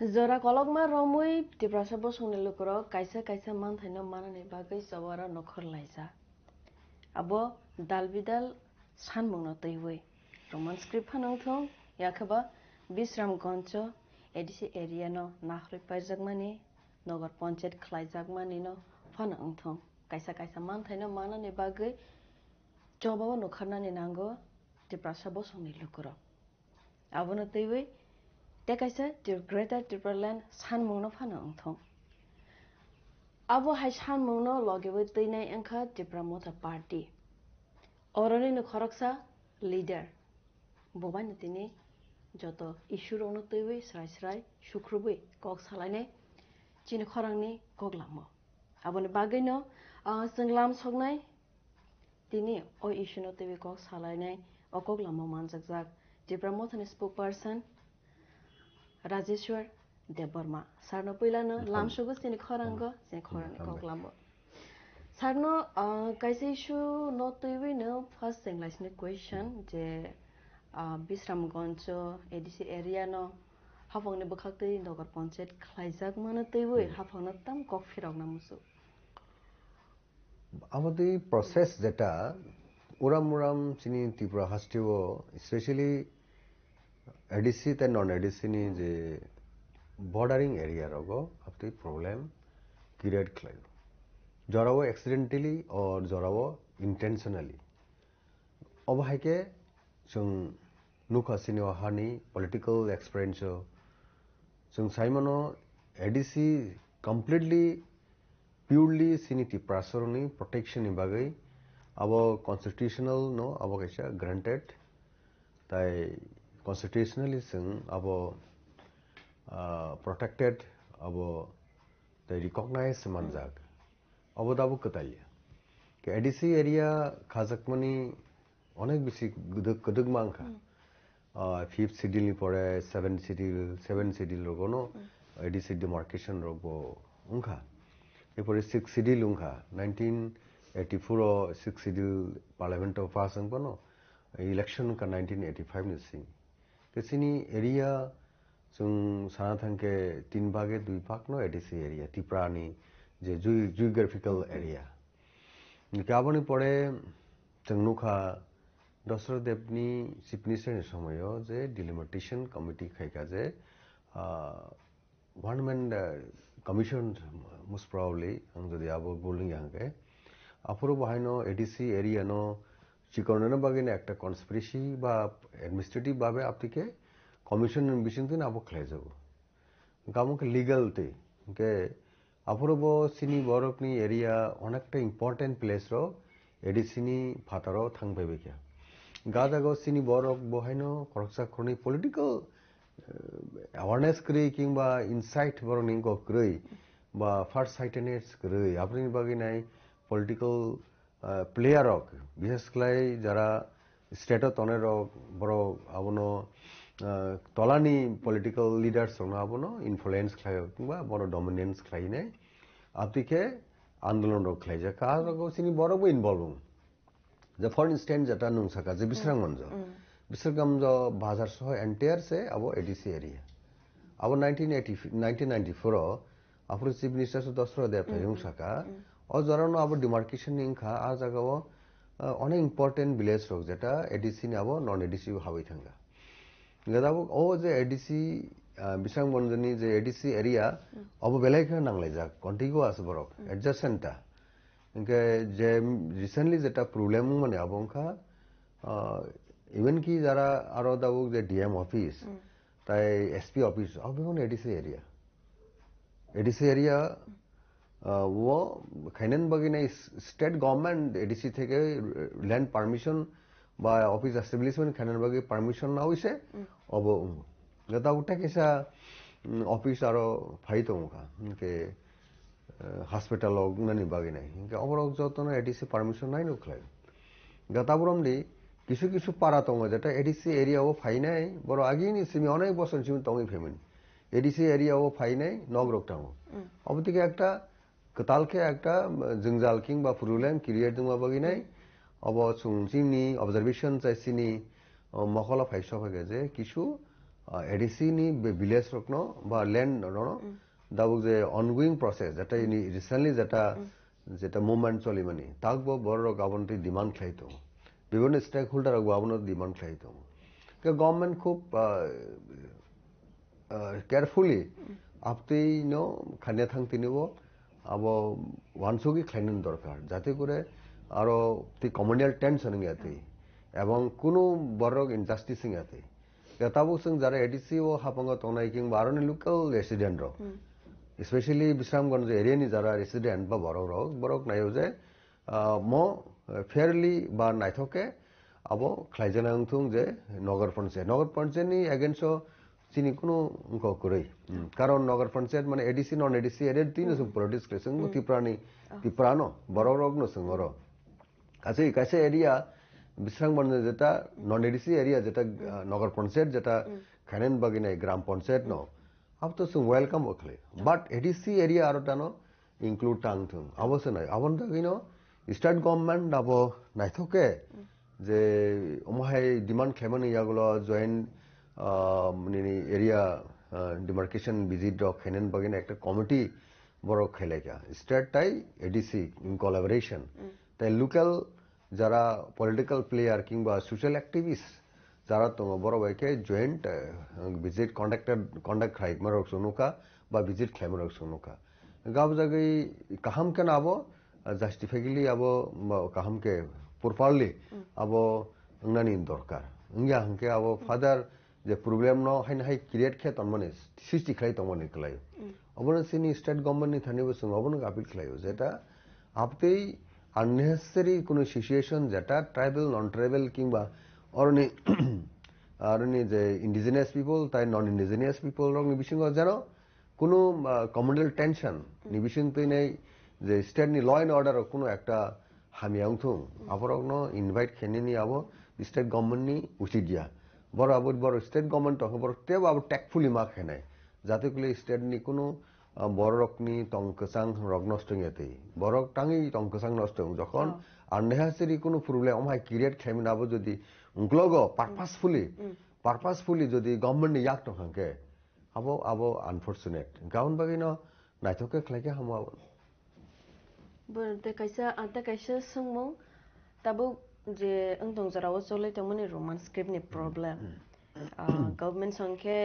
Zora kologma romui ti prasabo sungni lukro kaisa manthaino manani bagai sawara nokhor laisa. Abo dalbidal sanmungno teiwei. Roman script phanongthong yakhaba Bisram Goncho edisi area no nakhri paijagmani nogar panchayat khlaijagmani no phanongthong. Kaisa manthaino manani bagai jobabo nokharnani nango ti prasabo sungni lukro. Abono teiwei Tekaisa Greater Tripleland sanmungno phanongthong. Abo hai sanmungno logewe teinai engkha Tripura Mota Party. Oroni no khoroksa leader. Bobani tini joto issue rokno teiwe srai sukrubui kok salainai chini khorangni koglamo. Aboni bagai no senglam sognai tini o issue no teiwe kok salainai o koglamo manjakjak Tripura Mota ni spokesperson Rajeshwar Deborma. Sarno pilano lamsugo sini khorango sini khorani koglamo. Sarno kaisa issue no teiwe no first senglaisni question je Bisram Goncho edisi area no hafangni bukhaktei nogar panchayat khlaijak mano teiwe hafangno tam kok phirokna musu. আমাদের process যেটা ওরাম চিনি Tripura হাস্টিও specially ADC তে নন ADC নি যে bordering area রগো আপনি problem create খাই জরাও accidentally और জরাও intentionally অবহাইকে जों नुखासिनि हानि पॉलिटिकल एक्सपीरियंस जों साइमनो एडिसी कम्प्लीटली प्योरली सिनिति प्रासरनि प्रोटेक्शन नि बागै अब कन्स्टिट्यूशनल नो अब कैसा ग्रांटेड ताई कन्स्टिट्यूशनली जों अब प्रोटेक्टेड अब ताई रिकॉग्नाइज मानजाक अब दाबो कतायो के एडिसी एरिया खाजाकमनि अनेक बेसि गदग मांखा 5th schedule ni pore 7th schedule rogo no ADC demarcation rogo उनखा एपरे 6th schedule उनखा 1984 6th schedule parliament of pass बनो election का 1985 नि सिंग तेसिनी एरिया जों साना थांके 3 भागे 2 भाग नो एडिसी एरिया टिप्रानी जे geographical area निकाबनी पड़े जों नुखा दशरथ देवनी चिफ मिनिस्टर समय जे डिलिमिटेशन कमिटी खायका जे one man commission most probably आं जदि आबो बोलिं आंगे आफरो बाहायनो एडीसी एरिया नो चिकरनो बागैनो একটা কনস্পিরেসি বা অ্যাডমিনিস্ট্রেটিভ ভাবে আপনিকে কমিশন বিশিংতিন আবো খাইজাবো গামকে লিগ্যালতে কে আফরবো সিনি বরকনি এরিয়া অনেকটা ইম্পর্টেন্ট প্লেস র एडीसी नि फातारो थांबायबेखा गाजागो सिनि बरक बहायनो खरकसा खरनि पॉलिटिकल अवेयरनेस क्रै किंबा इनसाइट बरनि को क्रै बा फार्स्ट साइटेनेस क्रै आपनि बागै नाय पॉलिटिकल प्लेयर रक विशेष क्लाय जारा स्टेटो तने रक बरो आबनो तलानि पॉलिटिकल लीडर्स रनो आबनो इनफ्लुएंस क्लाय किंबा बरो डोमिनेंस क्लायने आपतिके आंदोलन रक क्लायजा काजागो सिनि बरबो इनवॉल्व The for instance जटा नुं सका जे बिसरां मंजो बिसरगम जो बाजार सह एंटायर से अब एडीसी एरिया अब 1994 आफ्रो चीफ मिनिस्टर सु दसरो देव नुं सका और जरानो अब डिमार्केशन इंखा आ जगाव अनेक इम्पोर्टेंट विलेज रोक जेटा एडीसी नि अब नॉन एडीसी हाबै थांगा गदाबो ओ जे एडीसी बिसरां मंजोनि जे एडीसी एरिया अब बेलायखा नांलाय जा कन्टिगुआस बरक एडजासेंटा इनके जे रिसेंटली जेटा प्रॉब्लम माने आबंखा इवन की जरा आरो दाबो जे डीएम ऑफिस ताई एसपी ऑफिस अब होन एडीसी एरिया वो खाइनन बगिने स्टेट गवर्नमेंट एडीसी থেকে लैंड परमिशन बा ऑफिस एस्टैब्लिशमेंट खाइनन बगि परमिशन ना होइसे अब गदा उठा केसा ऑफिस आरो फाइतो उनका इनके हॉस्पिटल ननी बागी नहीं इनके अबरक जतन एडीसी परमिशन नाइ नुखलाय गताबरम दि किछु किछु पारा दङ जेटा एडीसी एरियाव फाइनाय बर आगिनि सिमि अनेक बसर सिम दङै फेमिन एडीसी एरियाव फाइनाय नगरक दङ अबतिके একটা कतालके একটা जंजाल किं बा प्रॉब्लेम क्रिएट दङ बागिनाय अब सुंसिनि ऑब्जर्वेशन चाइसिनि मखला फाइसो फागे जे किछु এডিসি নি ভিলেজ রকনো বা ল্যান্ড রকনো দাবুক যে অনগোয়িং প্রসেস যেটা রিসেন্টলি যেটা মুভমেন্ট চলি মানে তাক বড় গাবনটি ডিমান্ড খাইতো বিভিন্ন স্টেক হোল্ডার গাবনো ডিমান্ড খাইতো গভর্নমেন্ট খুব কেয়ারফুলি আপনি খানিয়া থাকতিনিব আবো ওয়ানসুগি খাইনেন দরকার যাতে করে আরো তি কমিউনিয়াল টেনশন ইয়াতে এবং কোনো বড় ইনজাস্টিস ইয়াতে তাবো जों যারা এডিসি ও হাপাঙ্গ তনাই কিংবা আরো লোকাল রেসিডেন্ট র স্পেশালি বিশ্রামগঞ্জ এরিয়ানি যারা রেসিডেন্ট বা বড় নাইও যে ম ফেয়ারলি বা নাইথকে আবো খাইজানাংথুং যে নগর পঞ্চায়েতনি এগেইনস্ট চিনি কোনো অঙ্ক করেই কারণ নগর পঞ্চায়েত মানে এডিসি নন এডিসি এর তিন পলিটিক্স ক্রেসিং তিপ্রানো বড় রগ্ন সঙ্গর কাছে এরিয়া বিশ্রামগঞ্জ যেটা নন এডিসি এরিয়া যেটা নগর পঞ্চায়েত যেটা খাইনেন বাগিনাই গ্রাম পঞ্চায়েত ন अब तो जों वेलकाम वखले बाट एडिसि एरिया आरो तानो इंक्लूड टांगथों अबसे नाय आबन दागिनो स्टेट गवर्नमेंट आबो नायथके जे ओमहाय डिमांड खायमानि यागलो जॉइंट नि एरिया डिमार्केशन विजिट द खायनेन बागिना একটা কমিটি বড় খেলাইকা স্টেট টাই এডিসি ইন কোলাবোরেশন তাই লোকাল যারা পলিটিক্যাল প্লেয়ার কিংবা সোশ্যাল অ্যাক্টিভিস্ট যারা তোমার বড় ভাইকে জয়েন্ট ভিজিট কন্ডাক্ট খাই মারক সুনুকা বা ভিজিট খাই মারক সুনুকা গাব জায়গায় কাহামকে না আবো জাস্টিফাইলি আবো কাহামকে প্রপারলি আবো নানি দরকার ইয়া হামকে আবো ফাদার যে প্রবলেম ন হাইন হাই ক্রিয়েট খে তনমানে সৃষ্টি খাই তনমানে কলাই অবন সিনি স্টেট গভর্নমেন্ট নি থানিব সঙ্গ অবন আপিল খাইও যেটা আপতেই আননেসেসারি কোনো সিচুয়েশন যেটা ট্রাইবাল নন ট্রাইবাল কিংবা অরনি যে ইন্ডিজিনিয়াস পিপল তাই নন ইন্ডিজিনিয়াস পিপল রং নিবিসিং যেন কোনো কমিউনাল টেনশন নিবিসিং তুই নেই যে স্টেট নি ল এন্ড অর্ডার কোনো একটা হামিয়াংথুং আবরগ্ন ইনভাইট খেনিনি আবো স্টেট গভর্নমেন্ট নি উচিত দিয়া বড় বড় স্টেট গভর্নমেন্ট তখন বড় তেব আবো টেকফুলি মা খেনাই যাতে করে স্টেট নি কোনো বড় রকনি টংকসাং রগ নষ্ট ইয়াতে বড় টাঙ্গি টংকসাং নষ্ট যখন আননেসেসারি কোনো প্রবলেম আমায় ক্রিয়েট খাইমিন আবো যদি উংক্লগো পারপাসফুলি যদি গভর্নমেন্ট ইয়াক টংকে আবো আনফরচুনেট গাউন বাগিনো নাইথকে খাইকে হামাবো বলতে কাইসা সংমং তাবো যে अंतों जराव चले तमने रोमान स्क्रिप्ट नि प्रॉब्लम गवर्नमेंट संखे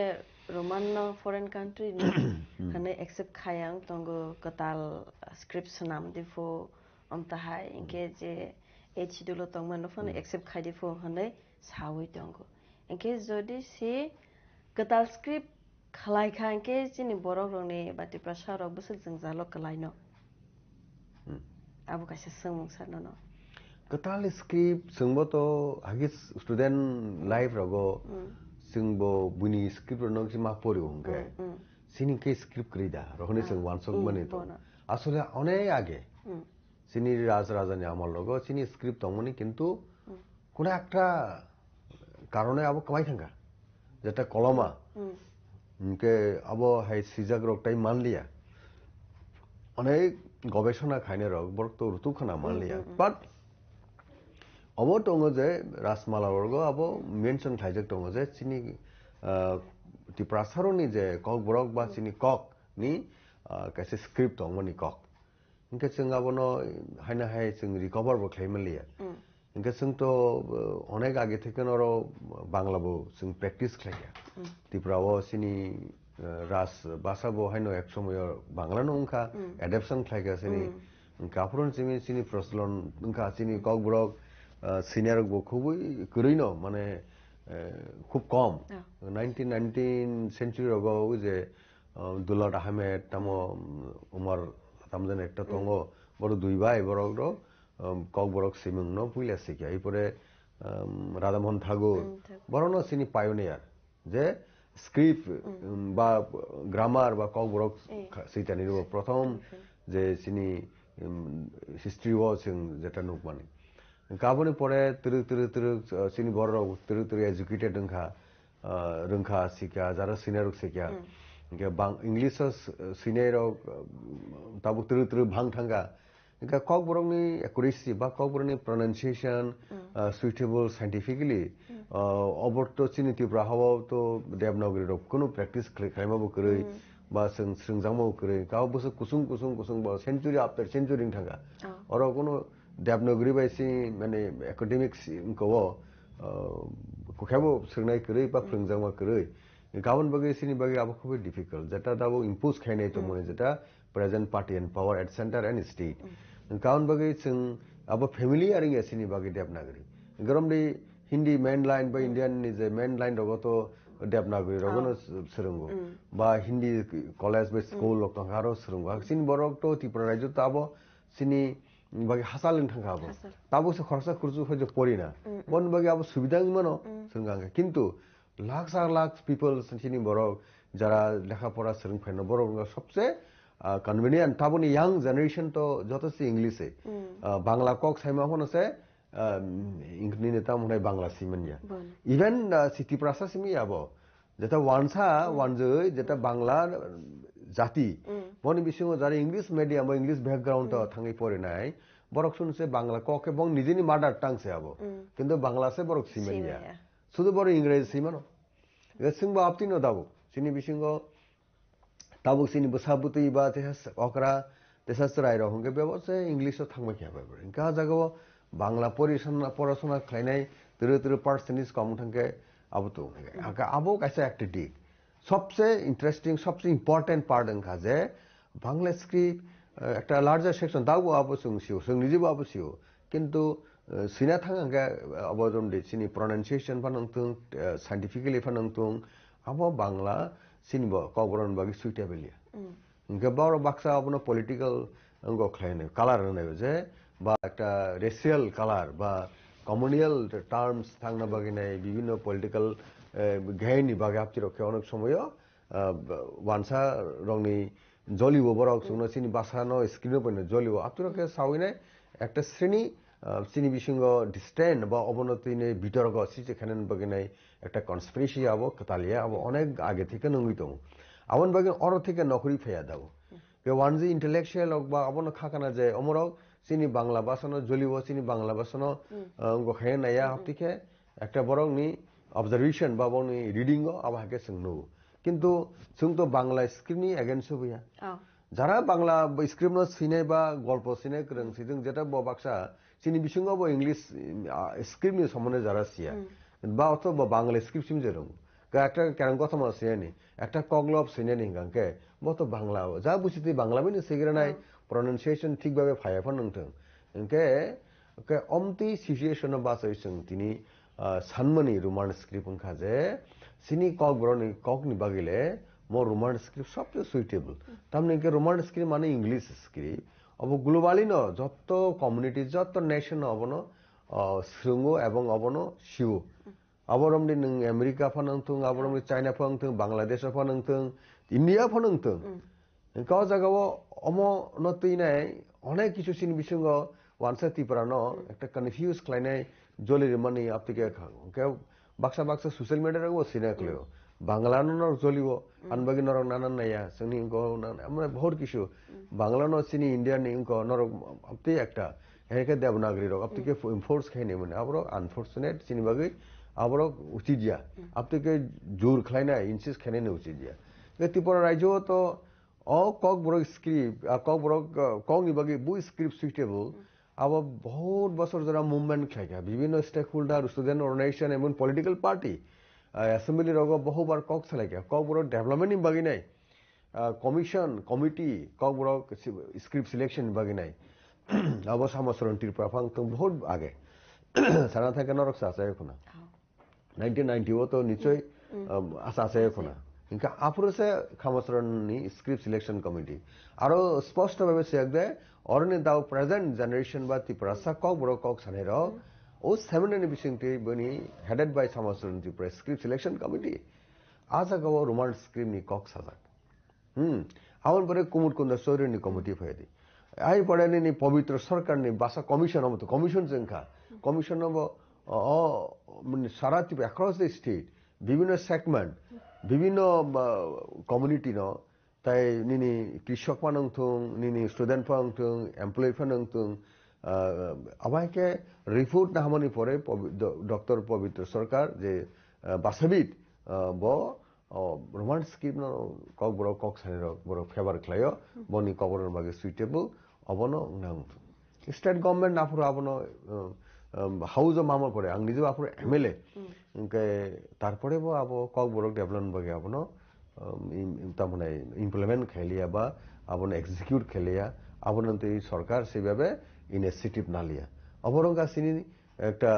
रोमान फॉरेन कंट्री नि हने एक्सेप्ट खायांग तंगो कताल स्क्रिप्ट नाम दिफो अमताहाय इनके जे एचिडुलो तंगमन फन एक्सेप्ट खाइदिफो हने सावै तंगो इनके जदि से कताल स्क्रिप्ट खालायखा इनके जिनि बरक रंनि बाति प्रसार बसो जों जालो कलायनो आबो कासे सोंमों सारनो कताल स्क्रिप्ट जोंबो तो हागिस स्टूडेंट लाइफ रगो जोंबो बुनि स्क्रिप्ट रनो मा परि होंगे सिनि के स्क्रिप्ट क्रिदा रखने जों वानसक माने तो আসলে অনেক আগে সিনি রাজরাজানি আমল লগো সিনি স্ক্রিপ্ট তমনি কিন্তু কোন একটা কারণে আবো কমাই থাকা যেটা কলমা কে আবো হাই সিজাগ রকটাই মানলিয়া অনেক গবেষণা খাইনে রক বর্ত ঋতুখানা মানলিয়া বাট অবো দङ যে রাসমালা বর্গ আবো মেনশন খাইজক দङ যে সিনি টিপ্রাসারনি যে কক বরক বা সিনি কক নি কাছে স্ক্রিপ্ট দङमनि কক इनके जों आबनो हायना हाय जों रिकभार बो खाइमलिया इनके जों तो अनेक आगे থেকে नरो बांग्लाबो जों प्रेक्टिस खाइया तिप्राओ सिनि रास भाषाबो हायनो एक समय बांग्लानो उनका एडाप्शन खाइगा सिनि काफरन सिनि प्रचलन उनका सिनि ककब्रक सिनियर बो खुबै गरैनो माने খুব কম 19 সেঞ্চুরি अगो যে দুলাট আহমেদ তামো উমর তামজেন একটা তঙ্গ বড় দুই ভাই বড় কক বড় সিমুংন পুইলাসে কি এরপরে রাধামোহন ঠাকুর বড় সিনি পায়োনিয়ার যে স্ক্রিপ্ট বা গ্রামার বা কক বড় সেইটানি প্রথম যে সিনি হিস্ট্রি ওয়াজ যেটা নুক মানে গাবনি পরে তিরু সিনি বড় তিরু এডুকেটেড রংখা শিখা যারা সিনিয়র শিখা इंग्लिश सिनेर ताबो तिरु भांग थांगा ఇంకా kok borok ni accuracy ba kok borok ni pronunciation suitable scientifically oborto chini tipra hawo to Devanagari rok kono practice khlaima bo koroi ba sringjangma bo koroi ka boso kusung ba century after century thanga oro kono Devanagari bai si mane academics ko ko khabo sringnai koroi ba phringjangma koroi গাবন বাগে সিনি বাগে আবো খুবই difficult যেটা দাবো impose খাইনাই তো মনে যেটা present party and power at centre and state গাবন বাগে जों আবো ফ্যামিলি আরিং সিনি বাগে দেবনাগরি গরম দি হিন্দি মেইন লাইন বা ইন্ডিয়ান নি যে মেইন লাইন রগত দেবনাগরি রগনো সরঙ্গ বা হিন্দি কলেজ বা স্কুল লক হারো সরঙ্গ সিনি বরক তো ত্রিপুরা রাজ্য তাবো সিনি বাগে হাসালেন থাকাবো তাবো সে খরচা খুরজু হইজো পড়ি না বন বাগে আবো সুবিধা মানো সরঙ্গাঙ্গে কিন্তু লাখ পিপল সিনি বরক যারা লেখাপড়া সোलोंफायनो বরক সবচেয়ে কনভিনিয়েন্ট তাবনি ইয়াং জেনারেশন তো যতসি ইংলিশে বাংলা কক সাইমা হনসে ইংনি নেতা মনে বাংলা সিমেনিয়া ইভেন সিটি প্রাসা সিমি আবো যেটা ওয়ানসা ওয়ানজই যেটা বাংলা জাতি বনি বিসিং যারা ইংলিশ মিডিয়াম বা ইংলিশ ব্যাকগ্রাউন্ড থাঙ্গি পড়ে নাই বরক শুনছে বাংলা কক এবং নিজেনি মাদার টাংসে আবো কিন্তু বাংলাসে বরক সিমেনিয়া শুধু বড় ইংরেজি সিমানো সিংবা আপতিনো দাবো সিনি বিসিংহ তাবুক সিনি বসাবুতি বা অকরা তেসাসরাই রহঙ্গে ব্যবসে ইংলিশও থাকবে কি হবে ইনকা জাগাও বাংলা পড়াশোনা খাইনাই তিরু পার্সেন্টেজ কম থাকে আবো তো আবো কাছে একটা দিক সবচেয়ে ইন্টারেস্টিং সবচেয়ে ইম্পর্টেন্ট পার্ট ইনকা যে বাংলা স্ক্রিপ্ট একটা লার্জার সেকশন দাবো আবো जों নিজেবো আবো কিন্তু সিনা থাঙ্গা অবদম দে সিনি প্রনাউন্সিয়েশন ফানংতুং সাইন্টিফিক্যালি ফানংতুং আবো বাংলা সিনিব কবরন বাগি সুইটেবলিয়া ইনকা বড় বাক্সা আবনো পলিটিক্যাল অঙ্গ খাইনে কালার নেব যে বা একটা রেসিয়াল কালার বা কমিউনিয়াল টার্মস থাংনা বাগি নাই বিভিন্ন পলিটিক্যাল গাইনি বাগে আপতি রকে অনেক সময় ওয়ানসা রংনি জলিব বড় সুনো সিনি বাসানো স্ক্রিনে পড়নে জলিব আপতি রকে সাউইনে একটা শ্রেণী সিনি বিসিংহ ডিস্টেন্ট বা অবনতিনে বিতর্ক সিচে খানেন বাগে নাই একটা কনস্পিরেসি আবো তালিয়া আবো অনেক আগে থেকে নঙ্গিত আবন বাগে অর থেকে নকরি ফেয়া দাও কে ওয়ানজি ইন্টেলেকচুয়াল বা আবনো খাকানা যে অমরাও সিনি বাংলা ভাষানো জ্বলিব সিনি বাংলা ভাষানো গখায় নাইয়া হাপতিকে একটা বরংনি অবজারভেশন বা বংনি রিডিং আবাহাকে সোंनो কিন্তু जों তো বাংলা স্ক্রিপ্টনি এগেইনস্ট হইয়া যারা বাংলা স্ক্রিপ্ট সিনে বা গল্প সিনে করংসি जों যেটা বাক্সা সিনি বিসিংহ বা ইংলিশ স্ক্রিপ্টনি সম্বন্ধে যারা সিয়া বা অথবা বাংলা স্ক্রিপ্ট সিম যেরকম একটা কেন কথা মা সিয়ানি একটা কগলব সিনেনি গাঙ্কে মতো বাংলা যা বুঝিতে বাংলা বিনি সিগরে নাই প্রনাউন্সিয়েশন ঠিকভাবে ফায়াফা নংথং ইনকে অমতি সিচুয়েশন বাসই जों তিনি সানমনি রোমান স্ক্রিপ্ট খাজে সিনি কক বরনি ককনি বাগিলে মো রোমান স্ক্রিপ্ট সবচেয়ে সুইটেবল তামনে ইনকে রোমান স্ক্রিপ্ট মানে ইংলিশ স্ক্রিপ্ট অব গ্লোবালি ন যত কমিউনিটি যত নেশন অবনো শ্রুঙ্গো এবং অবনো শিও আবরমনি নং আমেরিকা ফানংথং আবরমনি চায়না ফানংথং বাংলাদেশ ফানংথং ইন্ডিয়া ফানংথং ইনকা জাগাও অমো নতইনাই অনেক কিছু সিনি বিসঙ্গ ওয়ানসা ত্রিপুরানো একটা কনফিউজ খাইনাই জলির মানে আপতিকে কে বাক্সা সোশ্যাল মিডিয়া রাখবো সিনে কলেও বাংলানো জলিব আনবাগি নরক নানান নাইয়া जोंनि আমরা বহুত কিছু বাংলানো সিনি ইন্ডিয়ান ইনক নরক আপতি একটা হেকে দেবনাগরি রক আপতিকে ফোর্স খাইনে মানে আবরক আনফরচুনেট সিনি বাগি আবরক উচিদিয়া আপতিকে জোর খাইনা ইনসিস খাইনে উচিদিয়া ত্রিপুরা রাজ্য তো কক বড় স্ক্রিপ্ট কক বড় কক নি বাগি বু স্ক্রিপ্ট সুইটেবল আব বহুত বছর যারা মুভমেন্ট খাইকা বিভিন্ন স্টেক হোল্ডার স্টুডেন্ট অর্গানাইজেশন এবং পলিটিক্যাল পার্টি অ্যাসেম্বলি রগ বহুবার কক চালাইকা কক বড় ডেভেলপমেন্ট বাগি নাই কমিশন কমিটি কক বড় স্ক্রিপ্ট সিলেকশন বাগি নাই আব সামসরণ ত্রিপুরা ফাং তো বহুত আগে সারা থাকে নরক আছে এখন 1990 তো নিশ্চয় আছে এখন ইনকা আফরসে খামসরণনি স্ক্রিপ্ট সিলেকশন কমিটি আরো স্পষ্টভাবে সেক দে অরনে দাও প্রেজেন্ট জেনারেশন বা ত্রিপুরা সা কক বড় কক সানের ও 7 বিসিংটি বনি হেডেড বাই সামসরণ ত্রিপুরা স্ক্রিপ্ট সিলেকশন কমিটি আজ গাও রোমান স্ক্রিপ্ট নি কক সাজাক আউন পরে কুমুর কুন্দা সৌরনি কমিটি ফেদি আই পড়ানি নি পবিত্র সরকার নি বাসা কমিশন মতো কমিশন জংখা কমিশন মানে সারা ত্রিপুরা অ্যাক্রস দ্য স্টেট বিভিন্ন সেগমেন্ট বিভিন্ন কমিউনিটি ন তাই নিনি কৃষক পানংথং নিনি স্টুডেন্ট পানংথং এমপ্লয়ি পানংথং আবাইকে রিপোর্ট না হামানি পরে ডক্টর পবিত্র সরকার যে বাসাবিদ ব রোমান স্কিম কক বড় কক সানির বড় ফেভার খাইও বনি কবরের বাগে সুইটেবল অবনো নাং স্টেট গভর্নমেন্ট আফুর আবনো হাউস মামা পরে আং নিজেও আফুর এমএলএ তারপরে বো আবো কক বড় ডেভেলপমেন্ট বাগে আবনো তারমানে ইমপ্লিমেন্ট খেলিয়া বা আবনো এক্সিকিউট খেলিয়া আবনন্ত এই সরকার সেইভাবে ইনিশিয়েটিভ না লিয়া অবরং গাছিনি একটা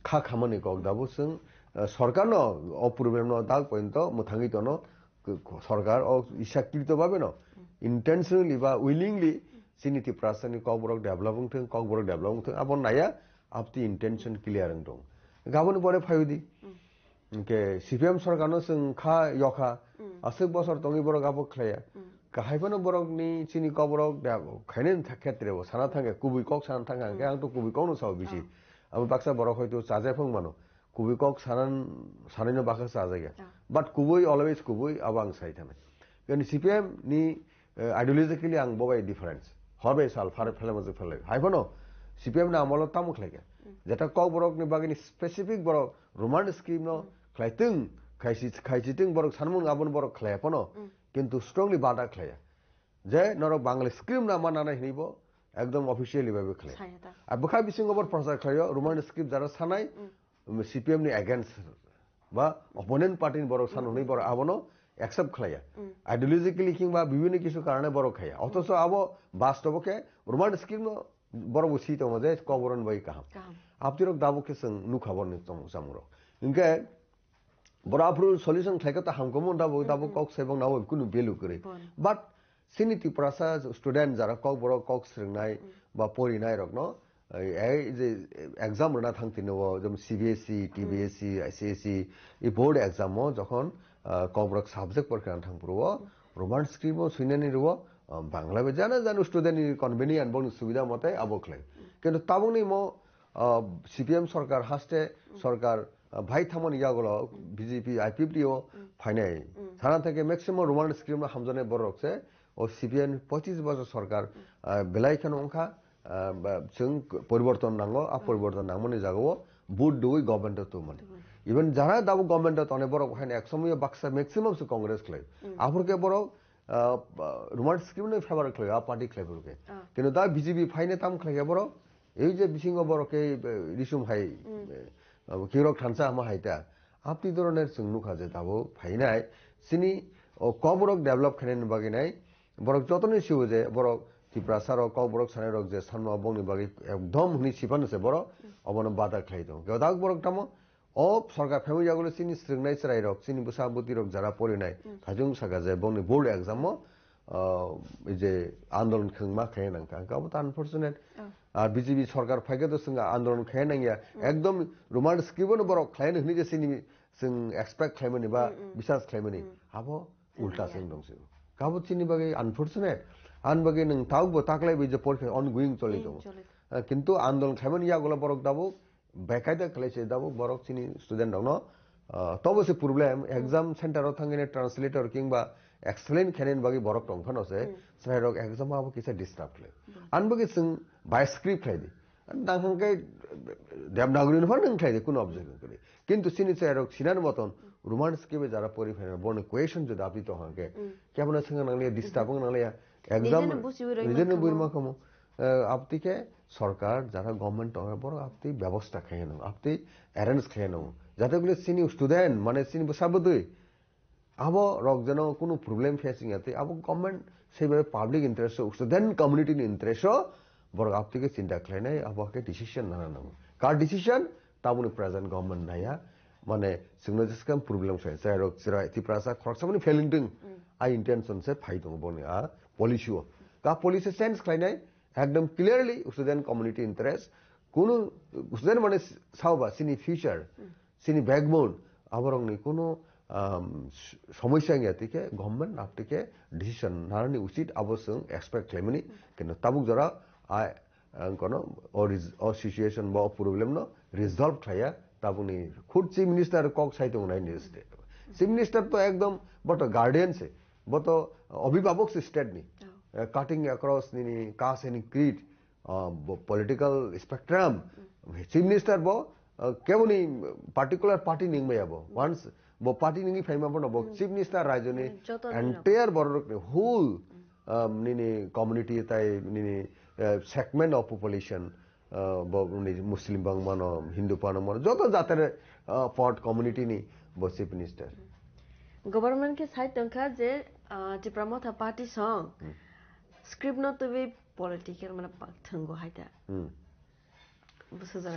খা খামানি কক দাবো जों সরকার ন অপূর্বের ন দাগ পর্যন্ত মোথাঙ্গিত ন সরকার ইচ্ছাকৃত ভাবে ন ইন্টেনশনালি বা উইলিংলি সিনিটি প্রাসানি ককবরক ডেভেলপিং থং ককবরক ডেভেলপিং থং আবন নাইয়া আপতি ইন্টেনশন ক্লিয়ার দं গাबोन পরে ফাইদি के সিপিএম সরকার ন जों खा यखा আসুক বছর তঙ্গি বড় গাবো খাইয়া কাহাইবনো বরকনি চিনি কবরক খাইনেন ক্ষেত্রে সানা থাকে কুবুই কক সানা থাকে আং তো কুবুই ককনো সাও বেশি আমি বাক্সা বড় হয়তো চাজাইফং মানো কুবুই কক সানাইনো বাক্সা চাজাইয়া বাট কুবুই অলওয়েজ কুবুই আবো আং সাই থানে কিন্তু সিপিএম নি আইডিयोलॉजिकली आं बबाय डिफारेंस हरबे साल फारे फेले मजे फेले हाइबनो सीपीएम ना আমল তামু খাইগে যেটা কক বরক নি বাগিনি স্পেসিফিক বরক রোমান স্কিম ন খাইতিং খাইছিতিং বরক সানমুং আবন বরক খাইয়াপনো কিন্তু স্ট্রংলি বাধা খাইয়া যে নরক বাংলা স্কিম না মানানা হিনিব একদম অফিশিয়ালি ভাবে খাইয়া আর বখা বিসিং ওভার প্রচার খাইয়া রোমান স্কিম যারা সানাই সিপিএম নি এগেইনস্ট বা অপোনেন্ট পার্টি বরক সাননি বরক আবনো एक्सेप्ट खाया आइडियोलॉजिकली किंबा বিভিন্ন কিছু কারণে বড় খায়া অথচ আবো বাস্তবকে রোমান স্কিম বড় বসি তো মজে কবরন বাই কাহাম আপতিরক দাবুকে जों নুখাবন নিতম জামুর ইনকে বড় আফরু সলিউশন খাইকা তা হামকমন দাবু কক সেবং নাও কুनु ভ্যালু করে বাট সিনিতি প্রাসা স্টুডেন্ট যারা কক বড় কক স্রিংনাই বা পরিনাই রকনো এই যে এক্সাম রনা থাংতিনো যেমন সিবিএসই টিবিএসই আইসিএসই এই বোর্ড এক্সামও যখন কবরক সাবজেক্ট পরকে থাংপুরো রোমান স্ক্রিমও সুইনানি রো বাংলা বে জানা জানো স্টুডেন্ট কনভেনিয়েন্ট বন সুবিধা মতে আবখলাই কিন্তু তাবুনি মো সিপিএম সরকার হাসতে সরকার ভাই থামন ইয়াগুলো বিজেপি আইপিপিও ফাইনাই সারা থেকে ম্যাক্সিমাম রোমান স্ক্রিম হামজনে বরকছে ও সিপিএম 25 বছর সরকার বেলাইখান অংখা जों পরিবর্তন নাঙ্গো আ পরিবর্তন নামনি জাগো বুট দুই গভর্নমেন্ট তো মানে ইভেন যারা দাবো গভর্নমেন্ট তো অনেক বড় হয় এক সময় বাক্সা ম্যাক্সিমাম সে কংগ্রেস খাই আফরকে বড় রোমান স্কিম নে ফেভার খাই আ পার্টি খাই বড়কে কিন্তু দা বিজেপি ফাইনে তাম খাই বড় এই যে বিসিংহ বড়কে রিসুম হাই কিরক থানসা আমা হাইতা আপনি ধরনের जों নুখা যে দাবো ফাইনাই সিনি কবরক ডেভেলপ খাইন বাগি নাই বড় যতনে সিও যে বড় ত্রিপ্রাসার কক বরক সানাই রক যে সানমা বংনি বাগি একদম হুনি সিফানছে বড় অবন বাধা খাই দं গদাক বরক তামো ও সরকার ফেমি জাগুলো চিনি স্রিংনাই সরাই রক চিনি বসাবতি রক যারা পরিনাই থাজুং সাগা যে বংনি বোর্ড এক্সামও এই যে আন্দোলন খেংমা খাই নাঙ্কা গাবো তা আনফরচুনেট আর বিজেপি সরকার ফাইকে তো সঙ্গে আন্দোলন খাই নাঙ্গিয়া একদম রোমান স্ক্রিবন বরক খাইনো হুনি যে চিনি जों एक्सपेक्ट খাইমনি বা বিশ্বাস খাইমনি আবো উল্টা जों दंसो गाबो चिनि बागै আনফরচুনেট आन बगे नों तावबो ताकलाय बे जे परीक्षा ऑनगोइंग चले दं किंतु आंदोलन खायमन यागुला बरक दाबो बेकायदा खलायसे दाबो बरक चिनि स्टूडेंट दं तबो से प्रॉब्लेम एग्जाम सेंटर थांगिने ट्रांसलेटर किंबा एक्सप्लेन खेनेन बागै बरक दं फनोसे साइरक एग्जाम आबो किसे डिस्टर्ब खले आन बगे जों बाय स्क्रिप्ट खायदि दांखांके देबनागरी नफा नों खायदि कुन ऑब्जेक्शन करे किंतु चिनि साइरक सिनान मतन रोमान स्किमे जारा परीक्षा बन क्वेश्चन जो दाबि तो हाके केबन संग नांगले डिस्टर्ब नांगले एग्जाम निजेनो बुइमा कमो आपती के सरकार যারা গভর্নমেন্ট বড় আপনি ব্যবস্থা খায় না আপনি অ্যারেঞ্জ খায় না যাতে বলে সিনি স্টুডেন্ট মানে সিনি বসাবদই আবো রক যেন কোনো প্রবলেম ফেসিং আছে আবো গভর্নমেন্ট সেইভাবে পাবলিক ইন্টারেস্ট স্টুডেন্ট কমিউনিটির ইন্টারেস্ট বড় আপনি চিন্তা খায় নাই আবোকে ডিসিশন না না কার ডিসিশন তাবুনি প্রেজেন্ট গভর্নমেন্ট নাইয়া মানে signature problem phi সাইরক Sira ত্রিপ্রাসা খরচামনি ফেলিংটিং I intention से फाइ दं बने आ पॉलिसियो का पॉलिसी सेंस खाइनाय एकदम क्लियरली स्टूडेंट कम्युनिटी इंटरेस्ट कोनो स्टूडेंट माने सावबा सिनि फ्यूचर सिनि बैकबोन आबरंनि कोनो समस्या गयातिके गवर्नमेंट आपटिके डिसीजन नारनि उचित अवश्य एक्सपेक्ट खाइमनि किन्तु ताबुक जरा आ कोनो और सिचुएशन बा प्रॉब्लेम न रिजॉल्व खाया ताबुनि खुद चीफ मिनिस्टर कक साइतों नाइ निस्टे चीफ मिनिस्टर तो एकदम बट गार्डियन से boto অভিভাবক স্টেট নি cutting across ni caste and creed political spectrum chief minister bo keboni particular party ning mayabo once bo party ning faima bo no bo chief minister rajoni entire borok whole ni community tai ni segment of population bo muslim bang mano hindu pano mano joto jater part community ni bo chief minister government ke side tongkha je tipramotha party song script no to be political mana thanggo haida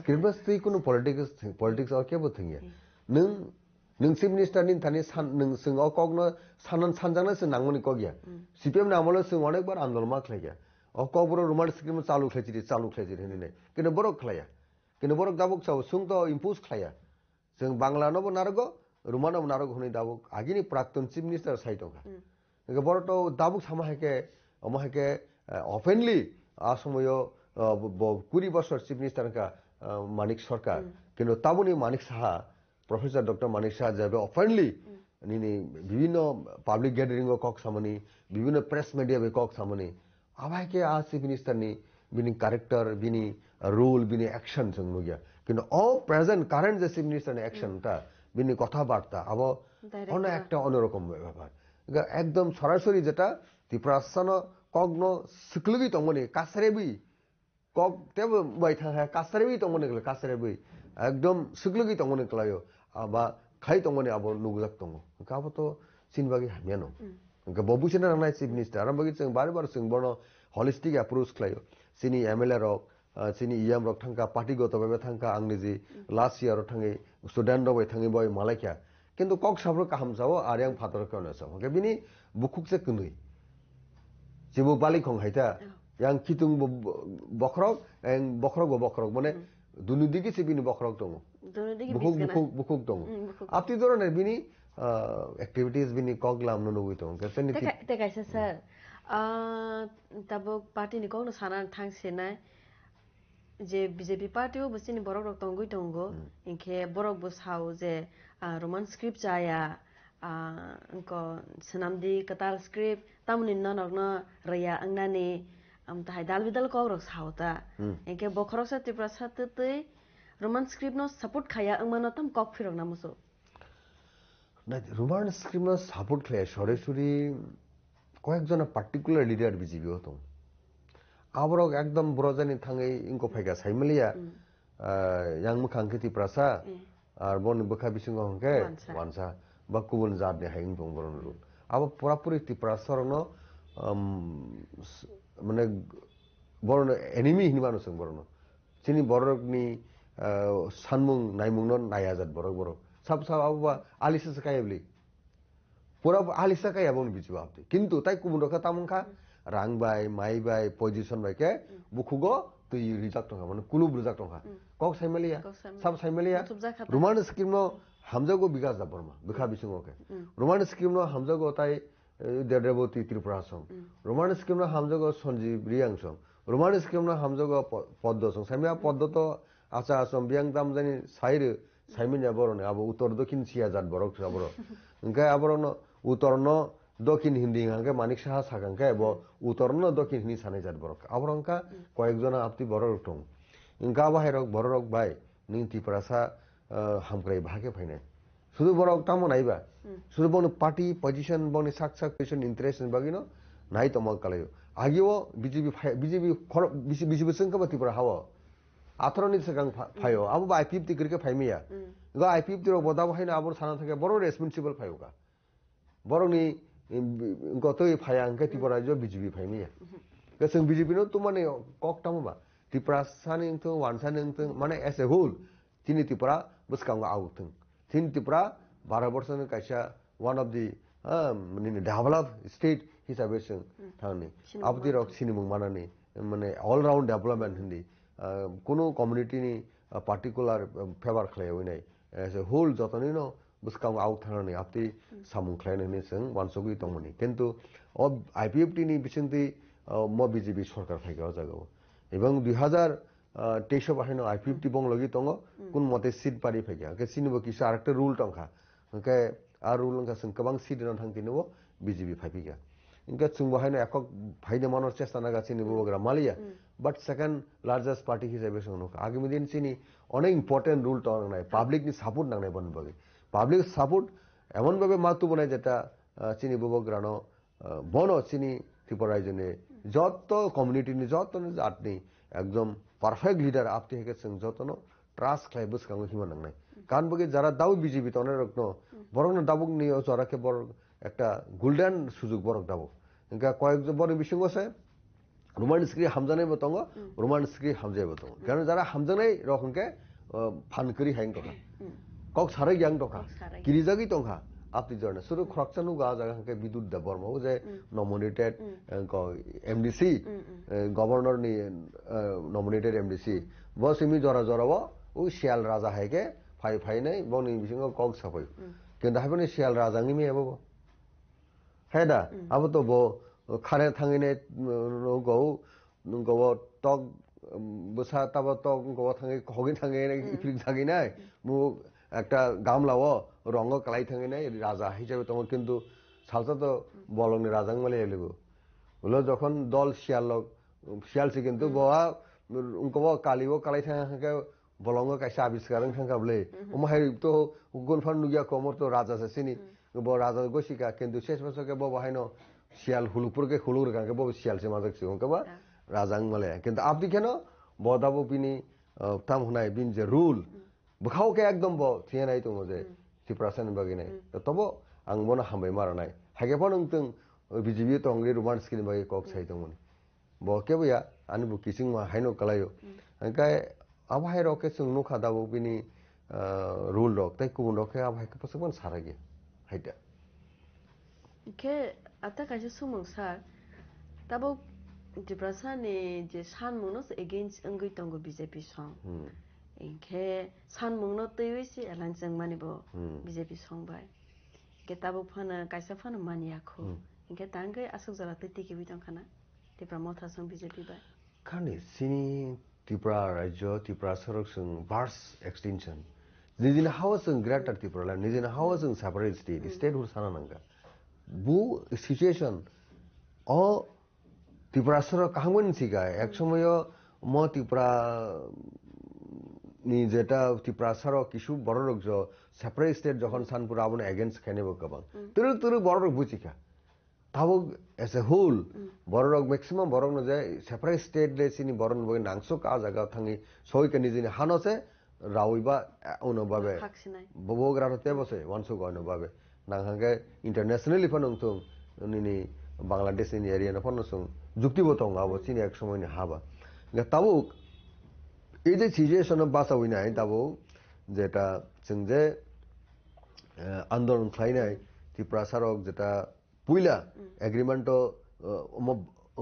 script bas tui kono politics or kebo thingya nung chief minister nin thani nung sing o kogno sanan sanjana se nangmoni kogya cpm na amolo sing onek bar andolon ma khlaiya o kobro roman script chalu khlaichiri hini nei kino borok khlaya kino borok dabuk chau sung to impose khlaya sing bangla no bo nargo roman no nargo honi dabuk agini prakton chief minister side oka ke borok to dabuk samaheke omaheke openly asomoyo 20 বছর chief minister কা মানিক সরকার কিন্তু তাবুনি Manik Saha professor doctor Manik Saha যাবে openly নিনি বিভিন্ন public gathering ও cock সামনি বিভিন্ন press media বে cock সামনি আবাইকে আ chief minister নি বিনি ক্যারেক্টার বিনি রোল বিনি অ্যাকশন সং নুগিয়া কিন্তু অল প্রেজেন্ট কারেন্ট যে চিফ মিনিস্টার নি অ্যাকশনটা বিনি কথাবার্তা আবো অন্য একটা অন্যরকম ব্যাপার একদম সরাসরি যেটা ত্রিপুরাসন কগ্ন সিকলুগি তমনি কাসরেবি kok tebo bai thang kasrebi tongone gele kasrebi ekdom suglugi tongone klayo aba khai tongone abo nugjak tongo kabo to sinbagi hamiano ka bobusena ranai chief minister arambagi cheng bar bar sing bono holistic approach klayo sini mla rok sini iam rok thangka party goto babe thangka angni ji last year ro thangi student ro bai thangi boy malaikia kintu kok sabro kaham jao aryang phator kone sa ke bini bukuk se kunui jibu bali khong haita yang kitung bokrok eng bokrok mane dunu digi se bini bokrok tongo bukuk tongo apti doroner bini activities bini koglam no nugui tongo keseni te kaisa sir tabuk party ni kogno sanan thangsenai je BJP party o busini borok rok tongui tongo inke borok bo sao je roman script jaya ko senamdi katal script tamuni nanokno raya angnani amtai dalbidal kogrok sauta enke bokrok sa tipra satutui roman script no support khaya angmano tam kok phirok namuso na roman script no support khaya সরাসরি কয়েকজন particular leader BJP হতো আবরক একদম বড়জানি থাঙ্গই ইনকো ফাইগা সাইমেলিয়া yang tipra sa আর বন বখা বিসিং হংকে ওয়ানসা বা কুবুন জাতনি হাইং দং বরন rule আবো পুরাপুরি tipra সরনো মানে বড় এনিমি হিনবানো সং বড় চিনি বড়নি সানমুং নাইমুং ন নায়াজাত বড় সাব আববা আলিসা কাইবলি পুরা আলিসা কাইয়াবন বিজু আপনি কিন্তু তাই কুমুন রকা তামুংখা রাং বাই মাই বাই পজিশন বাইকে বুখুগো তুই রিজাক্ট টঙ্কা মানে কুলুব রিজাক্ট টঙ্কা কক সাইমেলিয়া সাব সাইমেলিয়া রোমান স্কিম ন হামজাগো বিকাশ দা বর্মা বিখা বিসিং ওকে রোমান স্কিম ন হামজাগো তাই দেবতী ত্রিপুরা সং রোমান স্কিম ন হামজাগো সঞ্জীব রিয়াং সং রোমান স্কিম ন হামজাগো পদ্ম সং সাইমিয়া পদ্ম তো আচা আসম বিয়াং দামজানি সাইরে সাইমিনিয়া বরনে আবো উত্তর দক্ষিণ সিয়া জাত বরক সাবর ওনকে আবরন উত্তর ন দক্ষিণ হিন্দি হাঙ্কে মানিক সাহা সাকাঙ্কে এব উত্তর ন দক্ষিণ হিন্দি সানে জাত বরক আবরঙ্কা কয়েকজন আপতি বড় টং ইনকা বাহিরক বড় রক বাই নিং ত্রিপুরাসা হামক্রাই ভাগে ফাইনাই শুধু বড় কামো নাইবা শুধু বন পার্টি পজিশন বনি সাকসা পজিশন ইন্টারেস্ট বাগিনো নাই তমল কালাयो আগিও বিজেপি সংকবা ত্রিপুরা হাওয়া 18 ni segang phayo abu ba IPF ti kirke phaimiya go IPF ti ro boda bhaina abur sana thake boro responsible phayo ga boroni go toi phaya angke tipura jo BJP phaimiya ke sing BJP no tumane kok tamu ba tipura sani to wan sani to mane as a whole tini tipura buskang out thing tin tipura 12 বছর kaisa one of the developed state hisabe sing thani abdi rok sinimung manani mane all round development hindi কোনো community নি particular favour খায় ওই নাই as a whole যতনি ন বুসকাং out থানানি আপনি সামুং খায়নি song ওয়ানসগুই তমনি কিন্তু আইপিএফটি নি বিসিংতি ম বিজেপি সরকার ফাইগা জাগাও এবং 2023 বাহিনো আইপিএফটি বং লগি তঙ্গ কোন মতে সিট পারি ফাইগা কে সিনিব কিসা আরেকটা রুল টংখা কে আর রুল লংখা সং কবাং সিট ন থাংতিনবো BJP ফাইপিকা ইনকা চুং বাহাইনো একক ভাইনে মানোর চেষ্টা নাগা চিনি বুবগ্রা মালিয়া বাট সেকেন্ড লার্জেস্ট পার্টি হিসেবে সংনো আগামী দিন চিনি অনেক ইম্পর্টেন্ট রুল তো নাই পাবলিক নি সাপোর্ট নাংনাই বন বাগে পাবলিক সাপোর্ট এমন ভাবে মাতু বনাই যেটা চিনি বুবগ্রানো বনো চিনি ত্রিপুরা রাজ্যনে যত কমিউনিটি নি যত জাতনি একদম পারফেক্ট লিডার আপনি হেকে जों যতনো ট্রাস্ট খাই বসকাঙ্গ হিমা নাংনাই কারণ বগে যারা দাও বিজেপি তনে রকনো বরং দাবুক নিয়ে জরাকে বড় একটা গোল্ডেন সুযোগ বরক দাবো ইনকা কয়েকজন বড় বিসঙ্গ আছে রোমান স্ক্রি হামজানাই বতঙ্গ রোমান স্ক্রি হামজাই বতঙ্গ কারণ যারা হামজানাই রকমকে ফানকরি হাইং টকা কক সারাই গ্যাং টকা কিরিজাগি টঙ্কা আপনি জানেন শুধু খরকচানু গা জায়গাকে বিদ্যুৎ দেব বর্মাও যে নমিনেটেড এমডিসি গভর্নর নি নমিনেটেড এমডিসি বস ইমি জরা জরাও ও শিয়াল রাজা হাইকে ফাই ফাই নাই বনি বিসঙ্গ কক সাফাই কিন্তু হাইবনি শিয়াল রাজা নিমি এবো হ্যাঁ না আবো তো বো খারে থাঙিনে গো গো টক বসা তাবো টক গো থাঙি হগি থাঙি ইফ্রিক থাঙি নাই মু একটা গামলাও রঙ কালাই থাঙি নাই রাজা হিসেবে তোমার কিন্তু সালসা তো বলংনি রাজাং মালে এলেগো বলো যখন দল শিয়ালসি কিন্তু বয়া উনকো কালিও কালাই থাঙাকে বলঙ্গ কাইসা আবিষ্কার থাঙ্কাবলে ওমাহাই তো গুনফান নুগিয়া কমর তো রাজা সিনি bo raja gosika কিন্তু শেষ বছরকে bo বাহাইনো শিয়াল হুলুপুরকে হুলুর গাকে bo শিয়াল সে মাজাক সিং কে বা রাজাং মালে কিন্তু আপনি কেন বদাবো বিনি তাম হুনাই বিন যে রুল বখাওকে একদম bo থিয়ানাই তো মজে ত্রিপুরাসান বাগিনাই তো তবো আং মনে হামবাই মারানাই হাগেফা নংতং বিজিবি তো अंग्रे रोमांस किनि बागे कक साइतमोन bo केबया आनि बु किसिं मा हाइनो कलायो अंकाय आबाहाय रके जों नुखा दाबो बिनि रुल रक ताइ कुबुन रके आबाहाय के पसबन सारागे हाइदा के आता काजे सुमंग सार ताबो डिप्रेसननि जे सानमुंनो एगेन्स्ट अंगै तंगो बीजेपी सं इनके सानमुंनो तैवेसि एलानजों मानिबो बीजेपी सं बाय के ताबो फाना काइसा फाना मानियाखो इनके तांगै आसुक जरा तैतिके बिदं खाना त्रिपुरा मथासं बीजेपी बाय खानि सिनि त्रिपुरा राज्य त्रिपुरा सरक जों बार्स एक्सटेंशन निजिना हावा जों ग्रेटर त्रिपुरा ला निजिना हावा जों सेपारेट स्टेट हुर साना नांगा बु सिचुएशन अ त्रिपुरा सरक काहमन सिगा एक समय म त्रिपुरा नि जेटा त्रिपुरा सरक किसु बड़ रक जो सेपारेट स्टेट जखन सानपुर आबन एगेंस्ट खानेबो गोबां तुरु तुरु बड़ रक बुचिका ताबो एज ए होल बड़ रक मैक्सिमाम बड़ रक न जाय सेपारेट स्टेट ले सिनि बड़ न बगे नांगसो का जागा थांगी सयके निजिनि हानसे रावइबा उनो बाबे बबोग्रा ते बसे वानसो गनो बाबे नांहागे इंटरनेशनली फनंथुं निनि बांग्लादेश नि एरिया न फनसुं जुक्ति बतंग आबो सिनि एक समय नि हाबा गा ताबो এই যে সিচুয়েশন বাঁচাবই নাই তাবো যেটা जों যে আন্দোলন খাইনাই ত্রিপুরা সারক যেটা পুইলা এগ্রিমেন্ট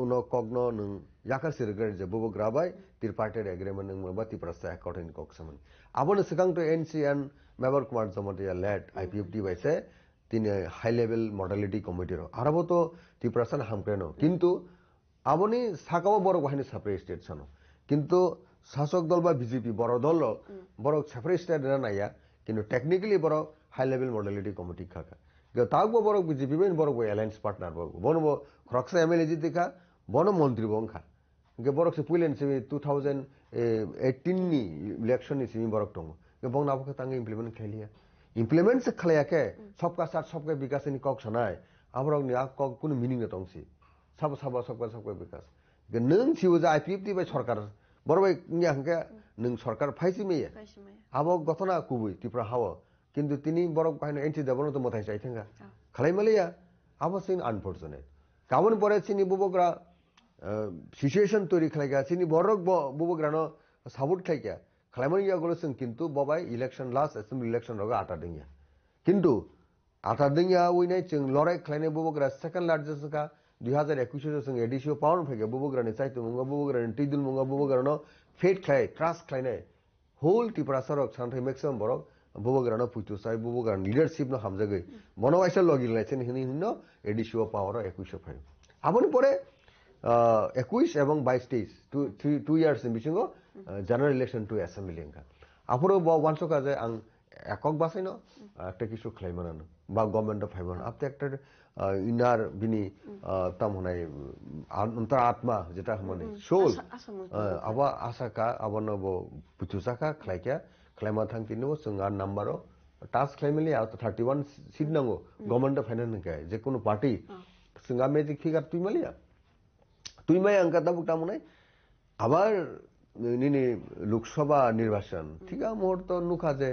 উন কগ্ন নং याखा सिरगेर जे बबो ग्राबाय त्रिपार्टी एग्रीमेंट नंग बा त्रिपुरा सा अकॉर्डिंग कक्समन आबोन सिगां तो NCN member Kumar जमतिया lead IPFT बायसे तिनि हाई लेवल मॉडलिटी कमिटी रो आरबो तो त्रिपुरा सा हामक्रेनो किंतु आबोनी साकाव बरो बाहिनी सेपारेट स्टेट सनो किंतु शासक दल बा बीजेपी बरो दल बरो सेपारेट स्टेट ना नाया किंतु टेक्निकली बरो हाई लेवल मॉडलिटी कमिटी खाका तागबो बरो बीजेपी बेन बरो अलायंस पार्टनर बरो बोनो खरक्सा एमएलए जितिका बोनो मंत्री बंखा के बरक से पुइलेन से 2018 नि इलेक्शन नि सिमी बरक दङ के बंग नाबो तांगे इम्प्लीमेंट खैलिया इम्प्लीमेंट से खलाया के सबका साथ सबके विकास नि कक सनाय आमरक नि आक कुन मीनिंग दंसि सबका विकास के नों सिउ जा आईपीएफटी बाय सरकार बरबाय नि हंके नों सरकार फाइसि मेया आबो गथना कुबुय त्रिपुरा हाव किंतु तिनि बरक बायनो एनटी देबनो तो मथाय चाइथेंगा खलाइमालिया आबो सिन अनफॉर्चुनेट गाबोन परे सिनि बुबग्रा सिचुएशन तैरी खालायगा सिनि बरक बुबग्रानो साबुट खायगा खालायमन या गलसं किंतु बबाय इलेक्शन लास्ट एसेंबली इलेक्शन रगा आटा दिंया किंतु आटा दिंया उइनाय जों लराय खालायनाय बुबग्रा सेकेंड लार्जेस्ट का 2021 जों एडिसियो पाउन फैगा बुबग्रानि चाइतो मुंगा बुबग्रानि टिदुल मुंगा बुबग्रानो फेट खाय ट्रास्ट खालायनाय होल त्रिपुरा सरक सानथाय मैक्सिमाम बरक बुबग्रानो पुइतुसाय बुबग्रानि लीडरशिप न हामजागै बनवाइसा लगिलायसेन हिनो एडिसियो पावर 21 फै आबोन परे 21 এবং 22 2 years in बिसिङो जनरल इलेक्शन टु एसेंबली अंका आफरो वानसका जे आं একক বাসাইনো একটা কিছু খাইমানানো বা গভর্নমেন্ট অফ ফাইবান আপনি একটা ইনার বিনি তামহনাই অন্তর আত্মা যেটা মানে সোল আবা আশাকা আবানো বুচুসাকা খাইকা খাইমা থাংতিনো जोंहा নাম্বারও টাস্ক খাইমেলি 31 সিট নাঙ্গো গভর্নমেন্ট অফ ফাইনান্স নিকাय যে কোনো পার্টি जोंहा ম্যাজিক ফিগার তুইমালিয়া তুইমাই আঙ্কা দাবুক তামনাই আবার নিনি লোকসভা নির্বাচন ঠিক আছে মুহূর্ত নুখা যে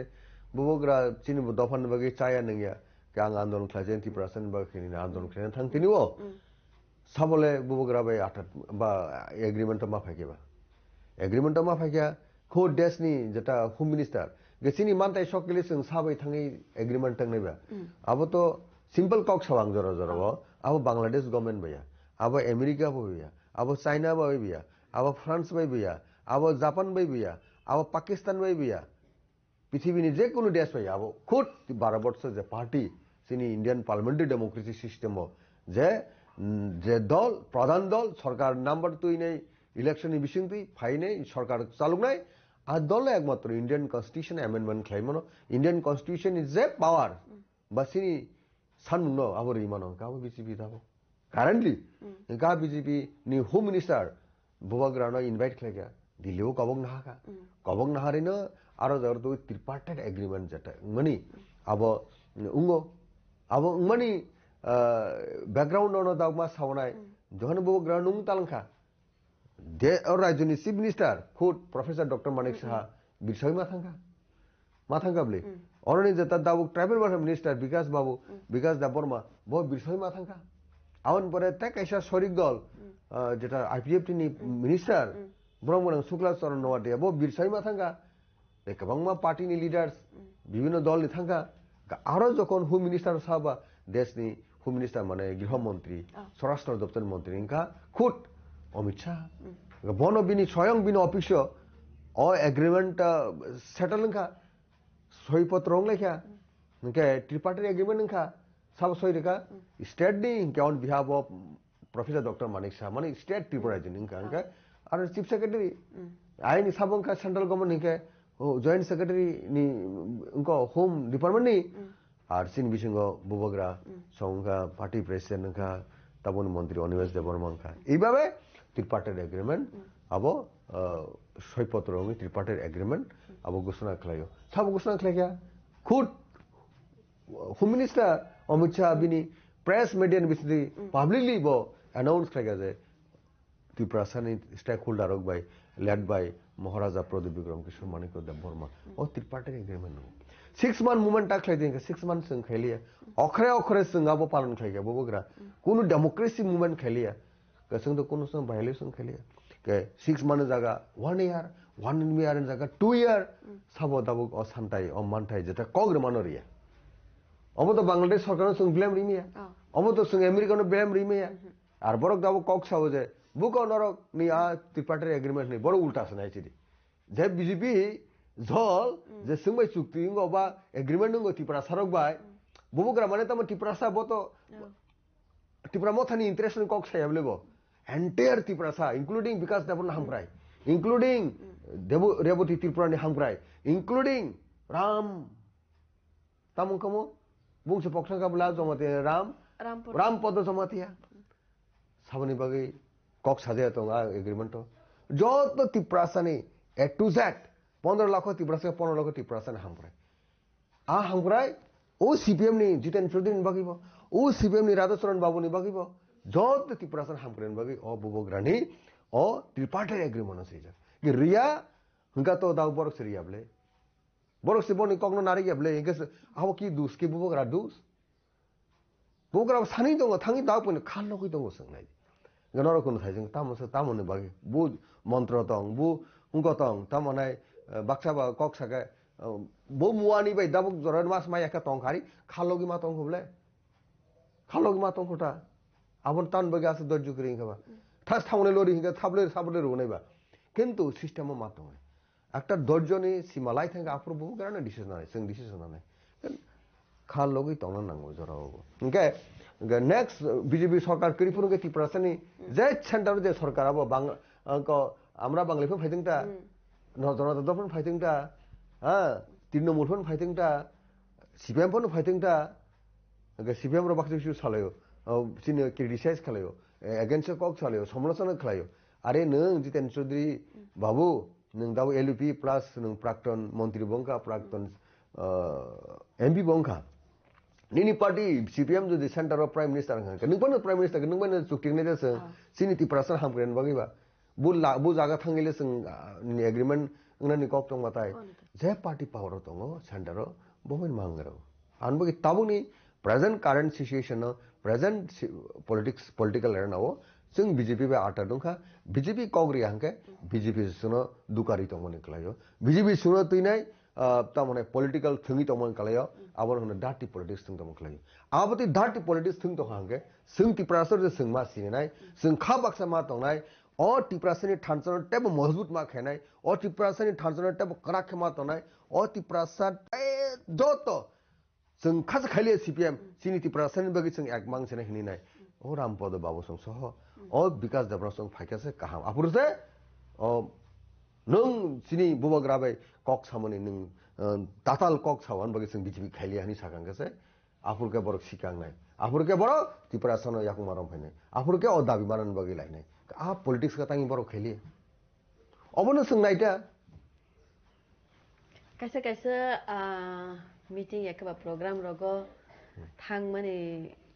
বুবগ্রা চিনি দফান বাকি চায়া নঙ্গিয়া কে আং আন্দোলন খাইছে 20% বাকি আন্দোলন খাইছে থাংতিনিও সাবলে বুবগ্রা বাই আঠাত বা এগ্রিমেন্ট মা ফাইকেবা এগ্রিমেন্ট মা ফাইকিয়া খো দেশনি যেটা হোম মিনিস্টার গেছিনি মানতাই সকলে जों সাবাই থাঙি এগ্রিমেন্ট টাংনাইবা আবো তো সিম্পল কক সাবাং জরা জরা আবো বাংলাদেশ গভর্নমেন্ট বাইয়া আবো আমেরিকা বাইয়া আবো চাইনা বাইয়া আবো ফ্রান্স বাইয়া আবো জাপান বাইয়া আবো পাকিস্তান বাইয়া পৃথিবীর যে কোনো দেশ বাইয়া আবো খুদ 12 বছর যে পার্টি চিনি ইন্ডিয়ান পার্লামেন্টারি ডেমোক্রেসি সিস্টেম যে যে দল প্রধান দল সরকার নাম্বার তুই নেই ইলেকশন বিশিংতি ফাই নেই সরকার চালুক নাই আর দল একমাত্র ইন্ডিয়ান কনস্টিটিউশন অ্যামেন্ডমেন্ট খাইমানো ইন্ডিয়ান কনস্টিটিউশন ইজ যে পাওয়ার বা চিনি সানমুন আবর ইমানো কাবো বিজেপি দাবো কারেন্টলি কা বিজেপি নি হোম মিনিস্টার বুবাগ্রানো ইনভাইট খাইকা দিলেও কবক নাহারিনো আরো জর তো ট্রিপার্টেড এগ্রিমেন্ট যেটা মানে আবো উঙ্গো আবো মানে ব্যাকগ্রাউন্ড অন দাগমা সাवनाय যখন বুবাগ্রানো নুং তালংখা दे और राज्यनि चीफ मिनिस्टार खुद प्रोफेसर डॉक्टर मानिक साहा बिरसोई माथांगा ब्ले औरनि जता दाबु ट्राइबल वेलफेयर मिनिस्टर विकास दा बर्मा बो बिरसोई माथांगा आवन परे ता कैसा शरीक दल जेटा आईपीएफटी नि मिनिस्टर ब्रह्मगण शुक्ला चरण नवाटिया बो बिरसोई माथांगा गोबांमा पार्टीनि लिडार्स विभिन्न दलनि थांगा आरो जखन होम मिनिस्टार साहबा देशनि होम मिनिस्टार माने गृह मंत्री स्वराष्ट्र दप्तर मंत्री इनका खुद অমিত শাহ বন বিনি স্বয়ং বিনি অফিস অ এগ্রিমেন্ট সেটেল নখা সইপত্র লেখা নকে ট্রিপার্টি এগ্রিমেন্ট নখা সাব সই রেখা স্টেট নি on behalf of professor doctor Manik Saha মানে স্টেট ত্রিপুরা জিন নকা আর চিফ সেক্রেটারি আইনি সাবংকা সেন্ট্রাল গভর্নমেন্ট নকে জয়েন্ট সেক্রেটারি নি উনকো হোম ডিপার্টমেন্ট নি আর সিন বিসিংহ বুবগ্রা সংঘা পার্টি প্রেসিডেন্ট নকা তাবন মন্ত্রী অনিমেষ দেববর্মা এইভাবে ট্রিপার্টেড এগ্রিমেন্ট আবো সইপত্র ট্রিপার্টেড এগ্রিমেন্ট আবো ঘোষণা খাইও সব ঘোষণা খাইয়া খুদ হোম মিনিস্টার অমিত শাহ বিনি প্রেস মিডিয়ান বিসি পাবলিকলি বো অ্যানাউন্স খাইয়া যে ত্রিপুরাসানি স্টেক হোল্ডার হক বাই লেড বাই মহারাজা প্রদীপ বিক্রম কিশোর মানিক দেববর্মা ও ট্রিপার্টেড এগ্রিমেন্ট 6 month মুভমেন্ট টা খাইদিন 6 month जों खाइलिया अखरे अखरे जों आबो पालन खाइया बोबग्रा कोनो डेमोक्रेसी मुभमेंट खाइलिया जों तो कोनो सं वायलेशन खाइलिया के 6 month जागा 1 year 1 year जागा 2 year साबो दाबो असानताय अमानताय जेटा कग्र मानरिया अब तो बांग्लादेश सरकार जों ब्लेम रिमिया अब तो जों अमेरिकानो ब्लेम रिमिया আর বড় দাবো কক সাবো যে বুক নরক নি আ ত্রিপার্টি এগ্রিমেন্ট নি বড় উল্টা শোনাইছি যে বিজেপি জল যে সুংবাই চুক্তি বা এগ্রিমেন্ট নঙ্গ ত্রিপুরা সারক বাই বুবুগ্রা মানে তাম ত্রিপুরা সাবো তো ত্রিপুরা মথানি ইন্টারেস্ট কক সাই আবলেবো এন্টায়ার ত্রিপুরা সা ইনক্লুডিং বিকাশ দেবন হামপ্রাই ইনক্লুডিং রেবতী ত্রিপুরানি হামপ্রাই ইনক্লুডিং রাম তামুকমো বুংছে পক্ষাঙ্কা বলা জমাতে রাম পদ জমাতিয়া সাবনি বাগে কক সাজে তো এগ্রিমেন্ট যত ত্রিপুরা সানি এ to Z 15 lakh Tripura 15 lakh Tripura হামপ্রাই a হামপ্রাই O CPM নি জিতেন চৌধুরী বাগিব ও সিপিএম নি রাধাচরণ বাবু নি বাগিব যত ত্রিপুরা হামপ্রাই বাগি ও বুবগ্রানি ও ট্রিপার্টি এগ্রিমেন্ট আছে যে রিয়া হুঙ্কা তো দাও বরক রিয়াবলে বরক সে বনি কগনো নারি গেবলে ইংকে আও কি দুস কি বুবগ্রা দুস বুবগ্রা সানি দङ थाङि दाव पनि खाल्लो कइ दङ संनाय गनर कोन थाइ जों तामसे तामने बागि बु मन्त्र दङ बु हुंको दङ तामनाय बाक्साबा कक्सागा बो मुवानी बाय दाबुक जरन मास माय एका तंखारि खालोगि मा तंखबले खालोगि मा तंखटा आबन तान बगे आसे दर्ज करिं खाबा थास थावने लरि हिंगा थाबले साबले रनायबा किंतु सिस्टेम मा तंग একটা দর্জনে সীমালাই থাকে আফর বহু কারণে ডিসিশন নাই जों ডিসিশন নাই খালোগি তংনা নাঙ্গো জরাও ওকে নেক্সট বিজেপি সরকার করিপুনকে ত্রিপুরাসানি যে সেন্টার যে সরকার আবো বাংলা আমরা বাংলাফোর ফাইটিংটা নজরনা দফন ফাইটিংটা হ্যাঁ তৃণমূল ফোন ফাইটিংটা সিপিএম ফোন ফাইটিংটা সিপিএম র বাক্সু সালাयो চিনি ক্রিটিসাইজ খালাयो एगेन्स्ट कक सालायो समालोचना खालायो आरे नों जितेन चौधरी बाबू नों दाबो एलपी प्लस नों प्राक्तन मंत्री बंखा प्राक्तन एमपी बंखा निनी पार्टी सीपीएम जो सेंटर ऑफ प्राइम मिनिस्टर हंके नों बनो प्राइम मिनिस्टर नों बनो चुक्तिंग ने जों सिनिति प्रसन हामग्रेन बागैबा बु जागा थांगिले जों नि एग्रीमेंट नोंनि कक दं बाथाय जे पार्टी पावर दङ सेंटर बहन मांगरो आनबो ताबुनि present current situation present political arena जों बीजेपी बे आटा दंखा बीजेपी कांग्रेस हंके बीजेपी सुनो दुकारि तमने कलायो बीजेपी सुनो तैनाय तामाने पॉलिटिकल थंगी तमन कलायो आबर होनो डार्टी पॉलिटिक्स थंग तमन कलायो आबति डार्टी पॉलिटिक्स थंग तो हंके जों टिप्रासर जे जों मा सिनाय जों खा बाक्सा मा तंनाय अ टिप्रासनि थानसन टेब मजबूत मा खेनाय अ टिप्रासनि थानसन टेब कराखे मा तंनाय अ टिप्रासा जतो जों खास खालि सीपीएम सिनिति प्रसन बगै जों एक मांगसेना हिनिनाय ओ रामपद बाबू सं सह ओ विकास देब्रा सं फाइकासे काहाम आपुरसे ओ नों सिनि बुबग्राबाय कक सामनि नों ताताल कक सावन बगै जों बीजेपी खालि हानि सागांगसे आपुरके बरक सिकांनाय आपुरके बर तिप्रासन याकुमारम फाइनाय आपुरके ओ दाबि मानन बगै लायनाय आ पॉलिटिक्स का तांगी बरक खालि अबनो सोंनायटा कैसे कैसे मीटिंग एक प्रोग्राम रगो थांग माने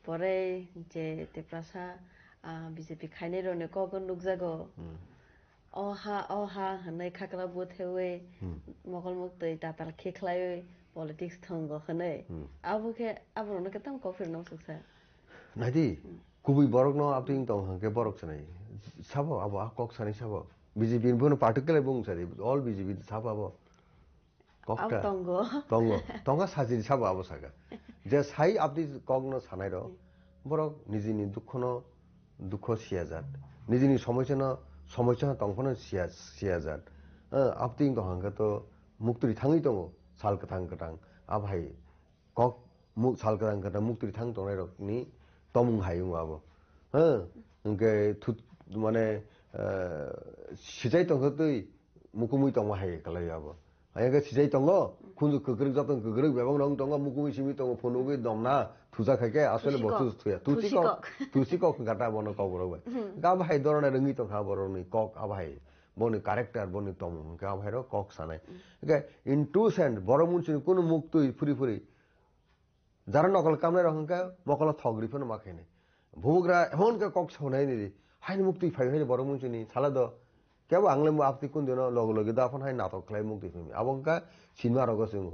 परे जे तेप्रासा बीजेपी खाइने रने कगन लुक जागो अहा हनै खाकला बोथेवे मगल मुक्तै ताताल खेखलाय पॉलिटिक्स थंगो हनै आबुके आबरनो के तम कफिर न सकसा नादि कुबुइ बरक न आपतिं तंग हंके बरक सनाय साबो आबो कक सानै साबो बीजेपी बनो पार्टिकुलर बुंग सारि ऑल बीजेपी साबाबो कक्टा तंगा साजिरि साबो आबो सागा जे साइ आपति कगनो सानाय र बरक निजिनि दुख सियाजात निजिनि समस्या तंगफोनो सियाजात आपतिं तो हंगा तो मुक्ति थांगै दङ सालकथां कथां आबाय कक सालकथां कथां मुक्ति थां तंनाय रकनि तमुं हायुं आबो इंके माने सिजाय तंगो तै मुकुमुइ तंग हाय कलाय आबो आयगा सिजाय तंग खुनु कग्रग जातन कग्रग बेबं नंग तंग मुकुमुइ सिमि तंग फोनुगै दमना थुजा खायके आसले बस्तु थुया तुसी कक गाटा बनो कक रबा गा भाई दरना रंगी तो खा बरनि कक आबाय बनि कैरेक्टर बनि तम गा भाई रो कक सानाय गे इन टू सेंड बरमुनसिन कुनु मुक्तुइ फुरि जारा नकल कामने रहंका मकल थग्रिफोन माखेने भुग्रा एमन के कक सनाय नि हाइन मुक्ति फाइ हाय बरमुनसिनि साला द केबो आंले मु आपति कुन दिन लग लगे दाफन हाय नाटक खलाय मुक्ति फैमी आबंका सिनेमा रग जों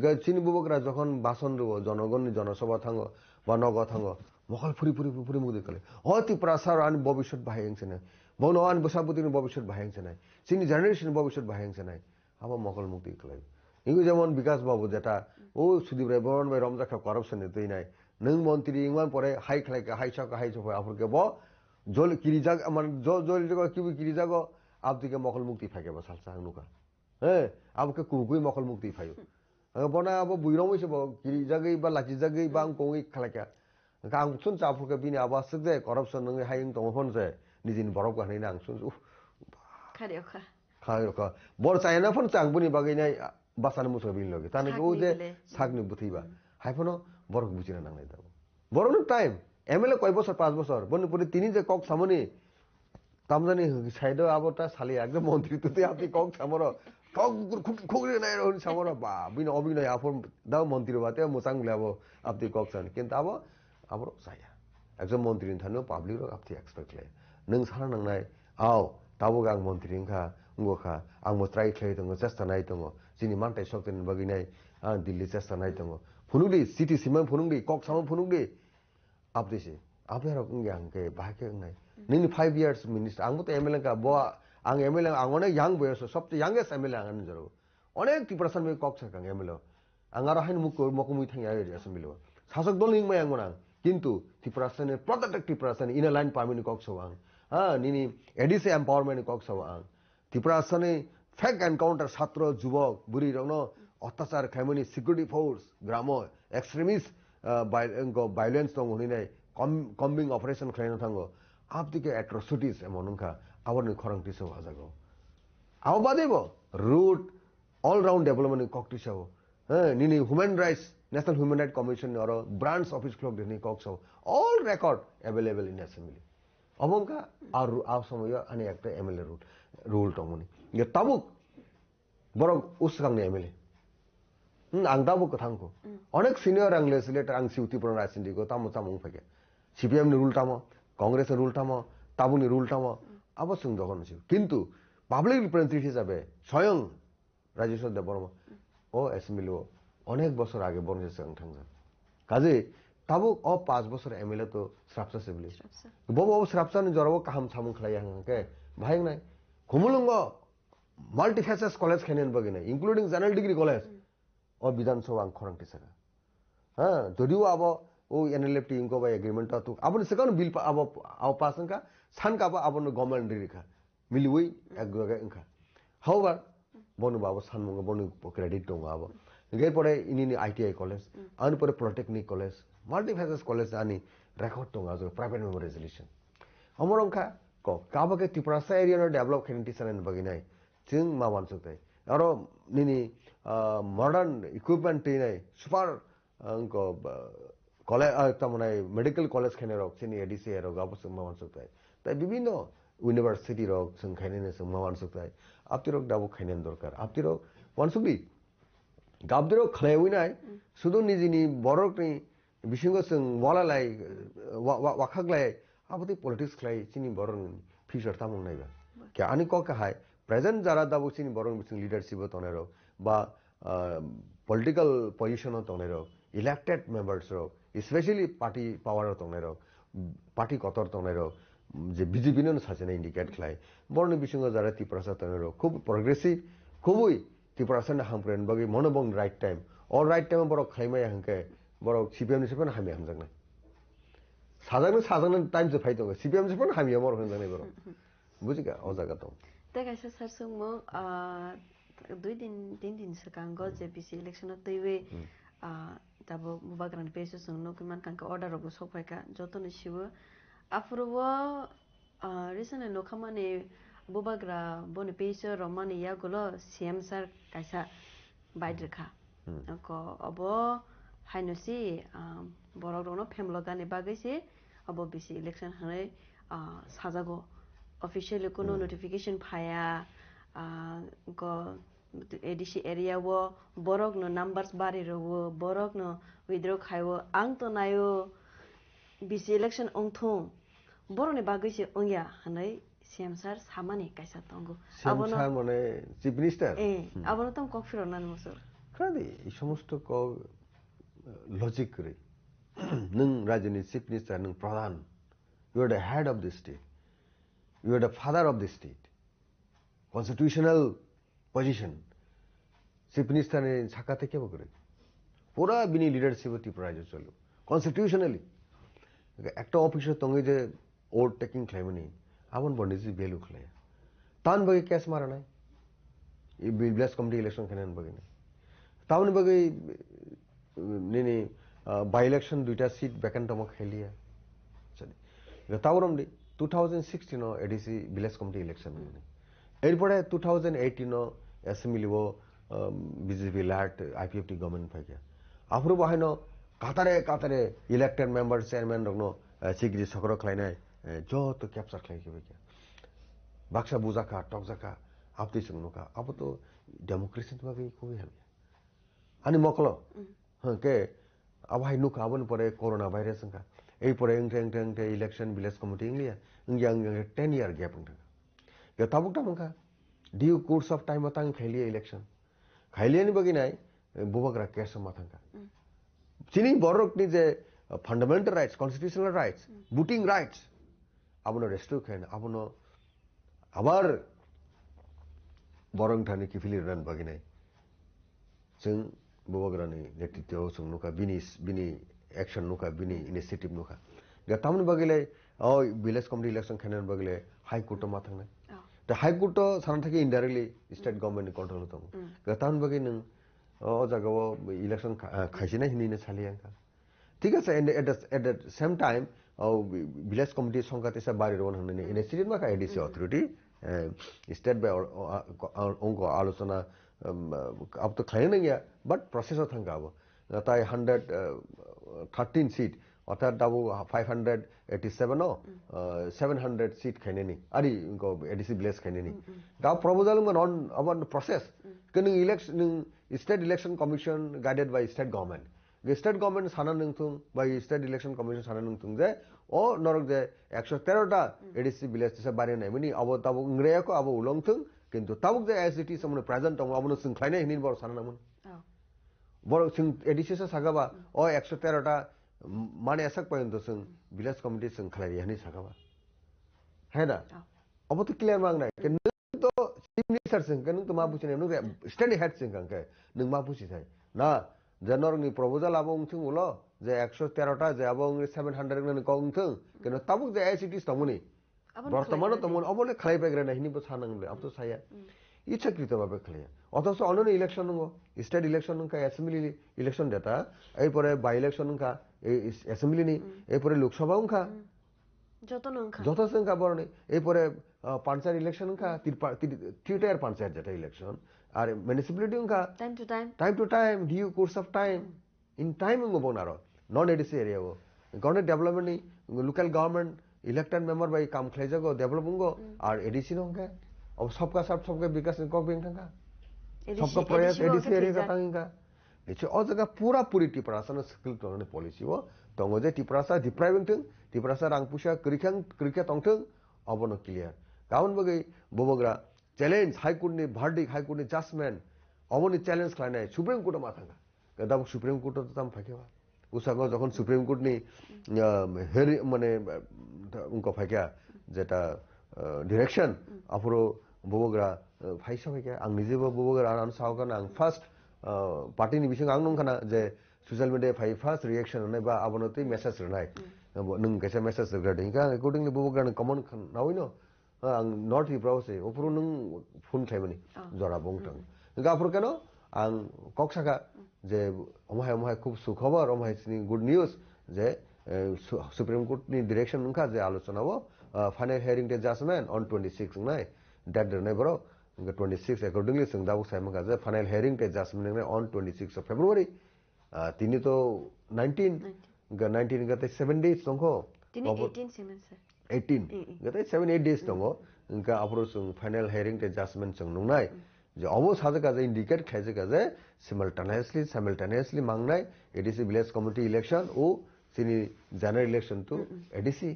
गे सिनि बुबग्रा जखन भाषण रव जनगणनि जनसभा थांगो बा नग थांगो मकल फुरि मुक्ति कले अति प्रसार आन भविष्य बाहायंसने बनवान बसापुतिनि भविष्य बाहायंसने सिनि जनरेशन भविष्य बाहायंसने आबा मकल मुक्ति कले इंगु जेमन विकास बाबू जेटा ओ सुदीप राय बरन बाय रमजाखा करप्शन दैनाय नों मंत्री इंगमान परे हाय खलायका हाय साका हाय सफा आफुरके ब जल किरिजाग मान जल जग किबि किरिजाग आपदिके मकल मुक्ति फायके सालसा नुका हे आपके कुगुइ मकल मुक्ति फायो बना अब बुइरमैसे ब किरिजागै बा लाखिजागै बा अंगै खलायका आं सुन चाफुरके बिनि आवाज जे करप्शन नों हायिं तंगफोन जे निजिन बरफ गाहैना आं सुन खारियखा बर चाइना फोन चांबुनि बागैनाय बासान मुसो बिन लगे तानगो जे सागनि बुथैबा हायफोनो बरफ बुजिना नांनाय दाबो बरनो टाइम एमएलए कय बছর 5 বছর बनि पुरि तिनि जे कक सामनि तामजानि साइड आबता साले एकदम मंत्री तुते आपि कक सामर कक खुगरि नाय रहन सामर बा बिन अभिनय आफर दा मंत्री बाते मोसां लाबो आपति कक सान किन्तु आबो साया एकदम मंत्री थानो पब्लिक रो आपति एक्सपेक्ट ले नों सारा नांनाय आव ताबो गां मंत्री खा ngokha angmo try khlai dong chesta nai dong jini mantai sokten baginai dilli chesta nai dong phunungdi city simang phunungdi kok samang phunungdi apdise apera ngyang ke bahake ngai nini 5 years minister angmo to mla ka bo ang mla angone yang boyos sobte youngest mla ang jaro onek ti person me kok sa kang mla angara hain mokumui thang ya assembly শাসক দল নিংমাই angona কিন্তু ti person e protective person in a line parmi kok sawang nini edise empowerment kok sawang त्रिपुरासने fake encounter छात्र युवक बुरी रंगनो अत्याचार खायमनि सिक्योरिटी फोर्स ग्रामो एक्सट्रीमिस्ट वायलेंस दं होनिनाय कम्बिंग ऑपरेशन खायनो थांगो आपदिके एट्रोसिटीज एमनखा आबरनि खरंगति सो हाजागो आव बादेबो रूट ऑल राउंड डेवलपमेंट कक्टिसाव nini human rights National Human Rights Commission or branch office clock ni cox all record available in assembly abongka ar samoya ani ekta MLA rule tomoni ya tabuk borok usgang ni MLA ang tabuk kathangko onek senior ang legislator ang siuti pron rasindi ko tamu tamung phage CPM ni rule tamo Congress ni rule tamo tabu ni rule tamo abo sung dogon si kintu public representative hisabe swayang Rajeshwar Devarma O assembly ও অনেক বছর আগে বনজেছে থাংজান কাজে তাবু ও 5 বছর MLA তো শ্রাপসা সেবলি ববো শ্রাপসানি জরব কাহাম সামু খলাই হাঙ্কে ভাই নাই খুমুলুঙ্গ মাল্টিফেসেস কলেজ খেনেন বগিনে ইনক্লুডিং জেনারেল ডিগ্রি কলেজ ও বিধানসভা আং খরংটি সাকা হ্যাঁ যদিও আবো ও এনএলএফটি ইনকো বাই এগ্রিমেন্ট তো আবন সেকানো বিল আবো আও পাসনকা সানকাবা আবন গভর্নমেন্ট রিখা মিলিউই এক জায়গা ইনকা হাউবার বনু বাবু সানমুঙ্গ বনু ক্রেডিট দङ আবো এরপরে ইনি ITI কলেজ আনি পরে পলিটেকনিক কলেজ মাল্টিফেসেস কলেজ আনি রেকর্ড দङ আজ প্রাইভেট মেমোর রেজলিউশন অমরংখা ক কাবাকে ত্রিপুরাসা এরিয়ানো ডেভেলপ খেনিটি সানেন বগিনাই जों माबान सकते आरो निनी मॉडर्न इक्विपमेंट टीनाय सुपार अंको कॉलेज तमनाय मेडिकल कॉलेज खेने रक सिनी एडीसी रो गाबो जों माबान सकते ताई विभिन्न यूनिवर्सिटी रक जों खाइने जों माबान सकते आपतिरक दाबो खाइने दरकार आपतिरक वानसुबि गाबदिरक खलायविनाय सुदु निजिनि बरकनि बिसिंगो जों वालालाय वाखागलाय आबोति पॉलिटिक्स खलाय सिनि बरन फ्यूचर तामं नायबा के आनि क काहाय प्रेजेंट যারা দাবো সিনি বরং বিসিং লিডারশিপ তনেরো বা পলিটিক্যাল পজিশন তনেরো ইলেক্টেড মেম্বার্স রো স্পেশালি পার্টি পাওয়ার তনেরো পার্টি কতর তনেরো যে বিজেপি নো সাজেনা ইন্ডিকেট খাই বরং বিসিং যারা ত্রিপুরাসা তনেরো খুব প্রগ্রেসিভ খুবই ত্রিপুরাসা না হামপ্রেন বগি মনোবং right time all right time বড় খাইমাই হাঙ্কে বড় সিপিএম নিসেপন হামি হামজাগনা সাজাগনা টাইম যে ফাইতো সিপিএম নিসেপন হামি আমর হনজাগনা বড় বুঝিকা ও জায়গা তো Tagaisa sarsungmo 2 दिन sekango JPC election teiwe tabo mubagran peso sungno kiman kanka order rogo sokpaika joto ni shiwo afurwo recently lokhamane bubagra boni peso romani yagulo CM sir kaisa baidrkha ko abo hainosi borok rono femlogani bagese abo BC election hanai sajago officially কোনো notification phaya go ADC area wo borok no numbers bari ro borok no withdraw khaiwo ang to nayo BC election ongthong borone bagise ongya hanai CM sir samani kaisa tongo abono sir মানে chief minister abono tom kok firo nan musor khadi এই সমস্ত ক logic করে নং রাজনী chief minister নং প্রধান you are the head of the state You are the father of the state. Constitutional position. Chief Minister ने साकाते क्या बकरे? पूरा बिनी leadership होती प्राइज चलो. Constitutionally. एक तो ऑफिसर तंगे जे ओल्ड टेकिंग क्लेम नहीं. आवन बंदी जी बेलू खलाया. तान बगे कैस मारा नहीं. ये बिल्डर्स कमिटी इलेक्शन करने बगे नहीं. तावन बगे नहीं बाई इलेक्शन दूसरा सीट वैकेंट तमक खेलिया. चलिए. तावरम दी 2016 ADC village committee election এরপরে 2018 assembly ও BJP led IPFT government ফাইয়া আফরো বাহাইনো কাতারে elected member chairman রগনো সিগরি সকর খাইনাই যত ক্যাপচার খাইকে বেকা বাক্সা বুজাকা টকজাকা আপতি সংনোকা আপতো ডেমোক্রেসি বাকি খুবই হামি আনি মকলো কে আবাই নুকা আবন পরে করোনা ভাইরাস সংকা এই পরে এংটে ইলেকশন ভিলেজ কমিটি ইংলিয়া ইংয়াং 10 year গ্যাপ উঠা কে তাবুকটা মঙ্কা ডিউ কোর্স অফ টাইম তাং খাইলিয়া ইলেকশন খাইলিয়ানি বগি নাই বুবাকরা কেস মাথাঙ্কা চিনি বড়রকনি যে fundamental rights constitutional rights voting rights আবনো রেস্ট্রিক্ট খাইন আবনো আবার বরংঠানি কিফিলি রান বগি নাই जों बुबाग्रानि नेतृत्व जों नुका बिनि एक्शन नुका बिनि इनिशिएटिव नुका गा तामन बगले ओ विलेज कमिटी इलेक्शन खेनन बगले हाई कोर्ट मा थांनाय दा हाई कोर्ट साना थाके इनडाइरेक्टली स्टेट गवर्नमेंट कंट्रोल दं गा तामन बगे नों ओ जागाव इलेक्शन खाइसिना हिनिने सालियांका ठीक আছে एट द सेम टाइम ओ विलेज कमिटी संगातेसा बारि रन होनने इनिशिएटिव मा एडीसी अथॉरिटी स्टेट बाय अंग आलोचना अब तो खाए नहीं गया बट प्रोसेस थांगा अब ताई 113 सीट अर्थात दाबो 587 नो 700 सीट खाने नहीं अरे इनको एडीसी ब्लेस खाने नहीं दाब प्रपोजल में नॉन अब प्रोसेस कि नों election state election commission guided by state government state government साना नोंथुं बाय स्टेट इलेक्शन कमीशन साना नोंथुं जे ओ नरक जे 113 टा एडीसी ब्लेस से बारे नहीं मनी अब दाबो इंग्रेया को अब उलंगथुं किंतु ताबुक जे एस इट इज समने प्रेजेंट दं अब जों खायनाय हिनि बर साना नामोन बर जों एडीसी से सागाबा ओ 113 टा माने एसक पर्यन्त जों विलेज कमिटी जों खालाय हनि सागाबा है ना अब तो क्लियर मांगनाय कि नों तो चीफ मिनिस्टर जों के नों तो मा बुझिनाय नों स्टेट हेड जों के नों मा बुझिथाय ना जनरनि प्रपोजल अब उंथुं उलो जे 113 टा जे अब 700 ने कौंथुं किन्तु ताबुक जे एस इट इज तमुनि बर्तमान तमन अबले खालाय बायग्रा हिनि बो सानांगले अब तो साया इच्छाकृतভাবে খেলে অথচ অন্য ইলেকশন নঙ্গ স্টেট ইলেকশন নঙ্কা অ্যাসেম্বলি ইলেকশন ডেটা এরপরে বাই ইলেকশন নঙ্কা অ্যাসেম্বলি নি এরপরে লোকসভা নঙ্কা যত সংখ্যা বরণে এরপরে পঞ্চায়েত ইলেকশন নঙ্কা থ্রি টায়ার পঞ্চায়েত যেটা ইলেকশন আর মিউনিসিপ্যালিটি নঙ্কা time to time due course of time in time নঙ্গ বনারো নন এডিসি এরিয়া ও গভর্নমেন্ট ডেভেলপমেন্ট নি লোকাল গভর্নমেন্ট ইলেক্টেড মেম্বার বাই কাম খাইজাগো ডেভেলপ নঙ্গ আর এডিসি নঙ্কা अब सबका सब सबके विकास को बेंग थंगा सबका प्रयास एडीसी एरिया का तंगा निचे और जगह पूरा पूरी टिप्रासा स्किल तोने पॉलिसी वो तंगो जे टिप्रासा डिप्राइविंग थं टिप्रासा रांगपुशा क्रिका तंगथं अबनो क्लियर गाउन बगै बोबग्रा चैलेंज हाई कोर्ट नि भार्डिक हाई कोर्ट नि जजमेंट अबनि चैलेंज खानाय सुप्रीम कोर्ट मा थंगा गदाब सुप्रीम कोर्ट तो तम फाकेवा उसागो जखन सुप्रीम कोर्ट नि हेरि माने उनको फाकिया जेटा डिरेक्शन अफरो बोबग्रा फाइसा फाइका आं निजेबो बोबग्रा आन सावगान आं फार्स्ट पार्टी नि बिसिं आं नंखाना जे सोशल मीडिया फाइ फार्स्ट रिएक्शन होनाय बा आबनति मेसेज होनाय नों कैसे मेसेज होग्रादों का अकॉर्डिंगली बोबग्रा कमन नावइनो आं नॉट रिप्राउसे अफरो नों फोन खायमनि जरा बुंथां गाफोर केनो आं कक्साका जे अमाय खूब सुखबर अमायनि गुड न्यूज जे सुप्रीम कोर्ट नि डायरेक्शन नंखा जे आलोचनावो final hearing day judgement on 26 नाय डेट देरनाय बरो 26 अकॉर्डिंगली जों दाबो सायमगा जे final hearing day judgement on 26 of February तिनि तो 19 गते 7 डेज दंखो तिनि 18 सेमेन सर 18 गते 7-8 डेज दंखो इनका अप्रोच जों फाइनल हियरिंग डे जजमेंट जों नुनाय जे अबो साजका जे इंडिकेट खायजका जे सिमल्टेनियसली मांगनाय एडीसी विलेज कमिटी इलेक्शन ओ सिनि जनरल इलेक्शन टू एडीसी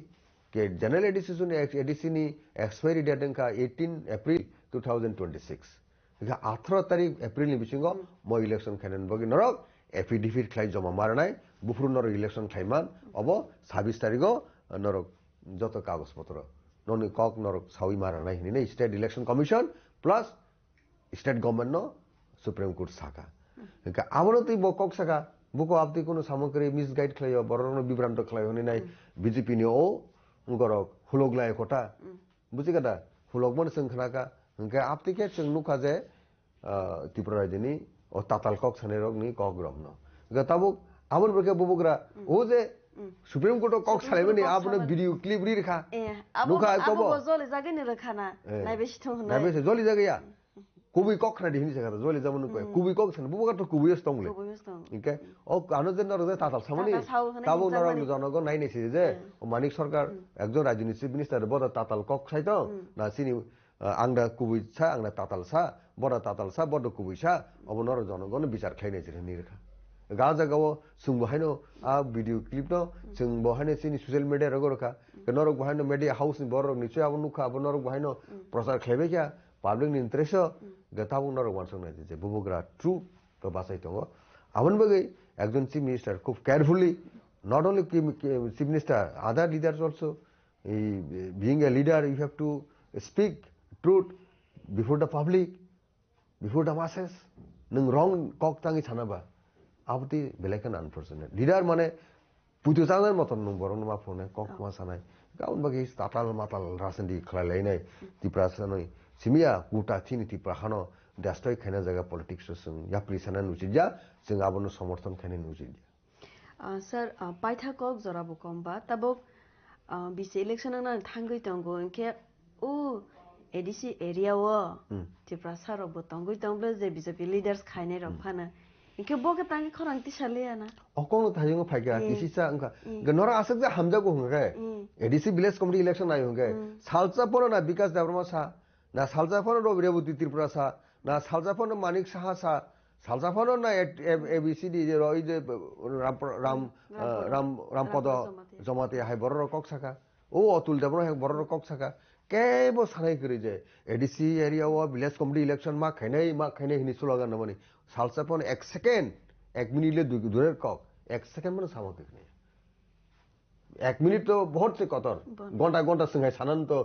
के जनरल एडीसी जों एडीसी नि एक्सपायरी डेट का 18 अप्रैल 2026 इका 18 तारिख अप्रैल नि बिसिंगो मो इलेक्शन खायन बगि नरक एफिडेविट खाय जमा मारनाय बुफ्रु नरक इलेक्शन खायमान अबो 26 तारिखो नरक जत कागज पत्र ननि कक नरक सावि मारनाय हिनि state election commission plus state government नो सुप्रीम कोर्ट साका इका आवनति बकक साका बुको आपति कोनो सामग्री मिसगाइड खायो बरन विभ्रांत खायो नि नाय बीजेपी नि ओ गरक हुलगलाय कोटा बुझिगदा हुलगमन संखनाका इनका आपति के चंगनुका जे त्रिपुरा राज्यनि ओ ताताल कक सानेरक नि कक ग्रमनो गताबु आबन बके बुबुग्रा ओ जे सुप्रीम कोर्ट कक सालायमनि आपने वीडियो क्लिप रि रखा नुका कबो जले जागे नि रखाना नायबेसिथ होना नायबेसे जलि जागैया कुबि कक खना दिनि जागा जलि जामनु कय कुबि कक सान बुबुगा तो कुबियस तंगले इनके ओ आनो जे नर जे ताताल सामनि ताबु नर जनगण नायनेसि जे मानिक सरकार एकजन राज्यनि चिफ मिनिस्टार बड ताताल कक साइतो ना सिनि आंदा कुबिसा आंना ताताल सा बड कुबिसा अब नर जनगण बिचार खायनाय जे नि रखा गा जागाव जों बहायनो आ वीडियो क्लिप नो जों बहायनो सिनि सोशल मीडिया रगो रखा नरक बहायनो मीडिया हाउस नि बर निचय अब नुखा अब नरक बहायनो प्रचार खायबायका पब्लिक नि इंटरेस्ट गताबु नरक वानसंनाय जे बुबुग्रा ट्रू तो बासाय दंगो आबन बगै एकजन चीफ मिनिस्टार खूब carefully not only chief minister other leaders also being a leader you have to speak truth before the public before the masses नों रंग कक तांगि सानाबा आपति बेलेकन अनफॉर्चुनेट लीडर माने पुतु जानाय मतन नं बरन मा फोने कक मा सानाय गाउन बगै ताताल माताल रासनदि खलायलायनाय तिप्रासनै सिमिया कुटा थिनि तिप्राहानो दास्टय खायना जागा पॉलिटिक्स जों याप्रि साना नुजिया जों आबनो समर्थन खायने नुजिया सर पाइथा कक जराबो कमबा तबो बिसे इलेक्शन ना थांगै तंगो इनके ओ এডিসি এরিয়াও ত্রিপুরা সারবো তঙ্গুই তংবলে যে বিজেপি লিডার্স খাইনে রং ফানো ইনকে বকে তাঙ্গি খরাংতি সালিয়া না অকং থাইং ফাইকা কিসিসা अंका गनरा आसक जे हामजा को हंगे एडीसी विलेज कमिटी इलेक्शन नाय हंगे सालचा पनो ना विकास देवरमा सा ना सालचा पनो रो रेबुति त्रिपुरा सा ना सालचा पनो मानिक साहा सा सालचा पनो ना एबीसीडी जे रई जे रामपद जमाते हाय बरर कक साका ओ अतुल देवरा हाय बरर कक साका केबो सानाय करि जे एडीसी एरिया व विलेज कमिटी इलेक्शन मा खैनै हिनि स्लोगान नमनि सालचा पनो 1 सेकेंड 1 मिनिट ले दूरेर कक 1 सेकेंड में सामग्री नहीं 1 मिनिट तो बहुत से कतर घंटा घंटा संगे सानन तो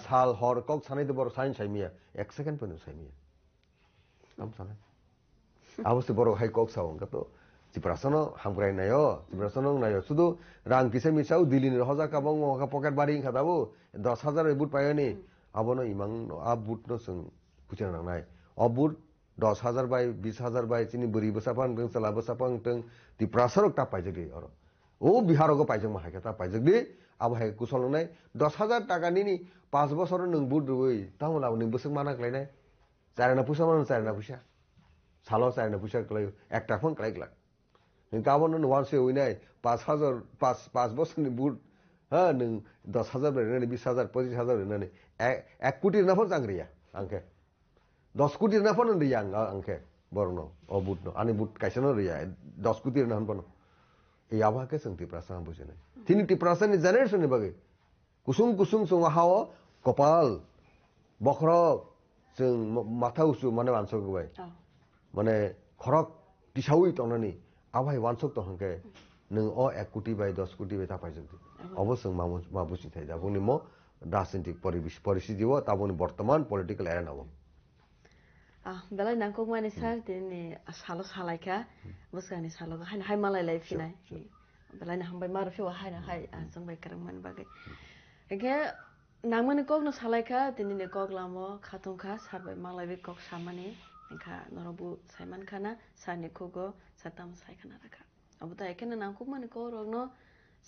साल हर कक सानै तो बर साइन साइमिया 1 सेकेंड पनि साइमिया हम सानै अवश्य बर हाइ कक सावंगा तो चिप्रासन हामग्राय नायो चिप्रासन नायो सुदु रां किसे मिसाउ दिल्ली नि हजा काबं का पकेट बारी खादाबो 10,000 बुट पायनि अबनो इमां आ बुट न जों पुछन नांनाय अ बुट 10,000 बाय 20,000 बाय चिनी बुरी बसापां जों चला बसापां जों ती प्रासरक ता पाइजगि और ओ बिहारको पाइजग माहाके ता पाइजगि अब हाय कुसलनाय 10,000 टाका नि 5 बছर नों बुट रुइ तामला नों बोसक माना क्लायनाय चारना पुसा मान चारना पुसा सालो चारना पुसा क्लाय एकटा फन क्लायग्ला नों गाबन नों वानसे होइनाय 5,000 5 बছरनि बुट हा नों 10,000 बाय 20,000 25,000 होनानै 1 कोटी नाफोर जांग्रिया आंके 10 कोटी नाफोर रिया आंके बरनो अ बुटनो आनि बुट काइसनो रिया 10 कोटी नाफोर এই আবহাকে जों टिप्रासा बुझिनाय तिनि टिप्रासानि जेनेरेशननि बागै कुसुं कुसुं हाव कपाल बखरक जों माथा उसु माने वानसगबाय माने खरक टिसाउइ तंनानि आबहाय वानसक तंहके नों अ 1 कोटी बाय 10 कोटी बाय तापायजों अवश्य माबुसि थाय जाबुनि म राजनीतिक परिस्थिति व ताबुनि वर्तमान political arena belai nangkok mani sar dini salo salaika buskani salo hai malai lai finai belai na hambai mar fiwa hai na hai jongbai kerang man bagai ege nangmani kok no salaika dini ne kok lamo khatungkha sarbai malai bi kok samani engka norobu saiman khana sani kogo satam saikana rakha abuta ekene nangkok mani kok rok no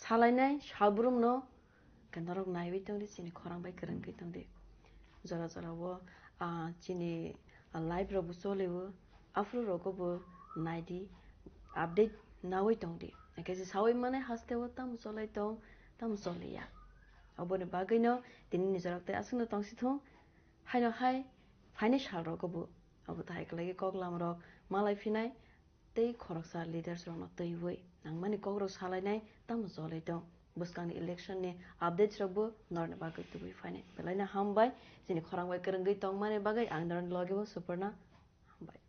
salainai sabrum no kandarok naiwi tongdi chini khorang bai kerang ki tongdi jora jora wo chini live रबो सोलेवो आफ्रो रगोबो नाइदि update नावै तंदि एकेसे सावै माने हास्तेवो ताम सोलाय ताम सोलिया अबने बागैनो दिनि निजराक्ते आसुनो तंसिथो हायनो हाय फाइनान्सियल रगोबो अब ताय कलागे कगलाम रक मालाय फिनाय तै खरकसा लिडार्स रनो तैवै नांमानि कग्रो सालायनाय ताम सोलाय दं बुस्कानि इलेक्शन नि अपडेट रबो नरने बागै तुबि फाइने बेलायना हामबाय जिनि खरांबाय करंगै तंमाने बागै आंदरन लगेबो सुपर्णा हामबाय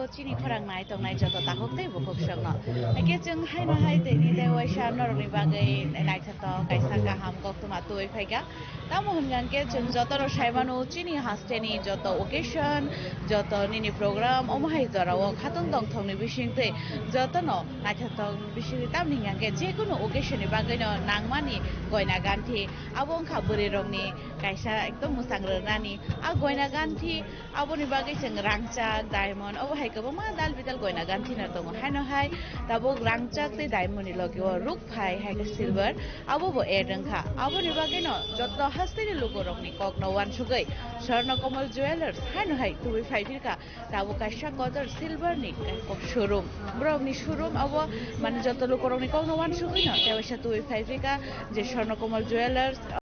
चिनी खरां नाय तंनाय जत ताहकते बखक संग एके जों हायना हाय देनि देवायसा नरनि बागै नायथात कायसा गाहाम गक्तमा तोय फायगा तामो हनगांके जों जत रसायमानो चिनी हास्टेनि जत ओकेशन जत निनि प्रोग्राम अमहाय जराव खातन दंथंनि बिसिंते जत न नायथात बिसिं तामनि गांके जेकुनो ओकेशननि बागै न नांमानि गयना गान्थि आबं खाबुरे रंनि कायसा एकदम मुसां रनानि आ गयना गान्थि आबनि बागै जों रांचाक डायमन्ड अबहाय गोबां दाल बिदाल गयना गान्थिना दङ हायनो हाय दाबो रांचाक ते डायमन्डनि लगियो रुक फाय हायके सिलभार आबो एरंखा आबनि बागै न जत हास्तेनि लोगो रंनि कक न वान सुगै स्वर्ण कमल ज्वेलर्स हायनो हाय तुबि फायफिरका दाबो कायसा कदर सिलभारनि शोरूम ब्रगनि शोरूम आबो माने जत लोगो रंनि कक न वान सुगै न तेवसा तुबि फायफिरका जे स्वर्ण कमल ज्वेलर्स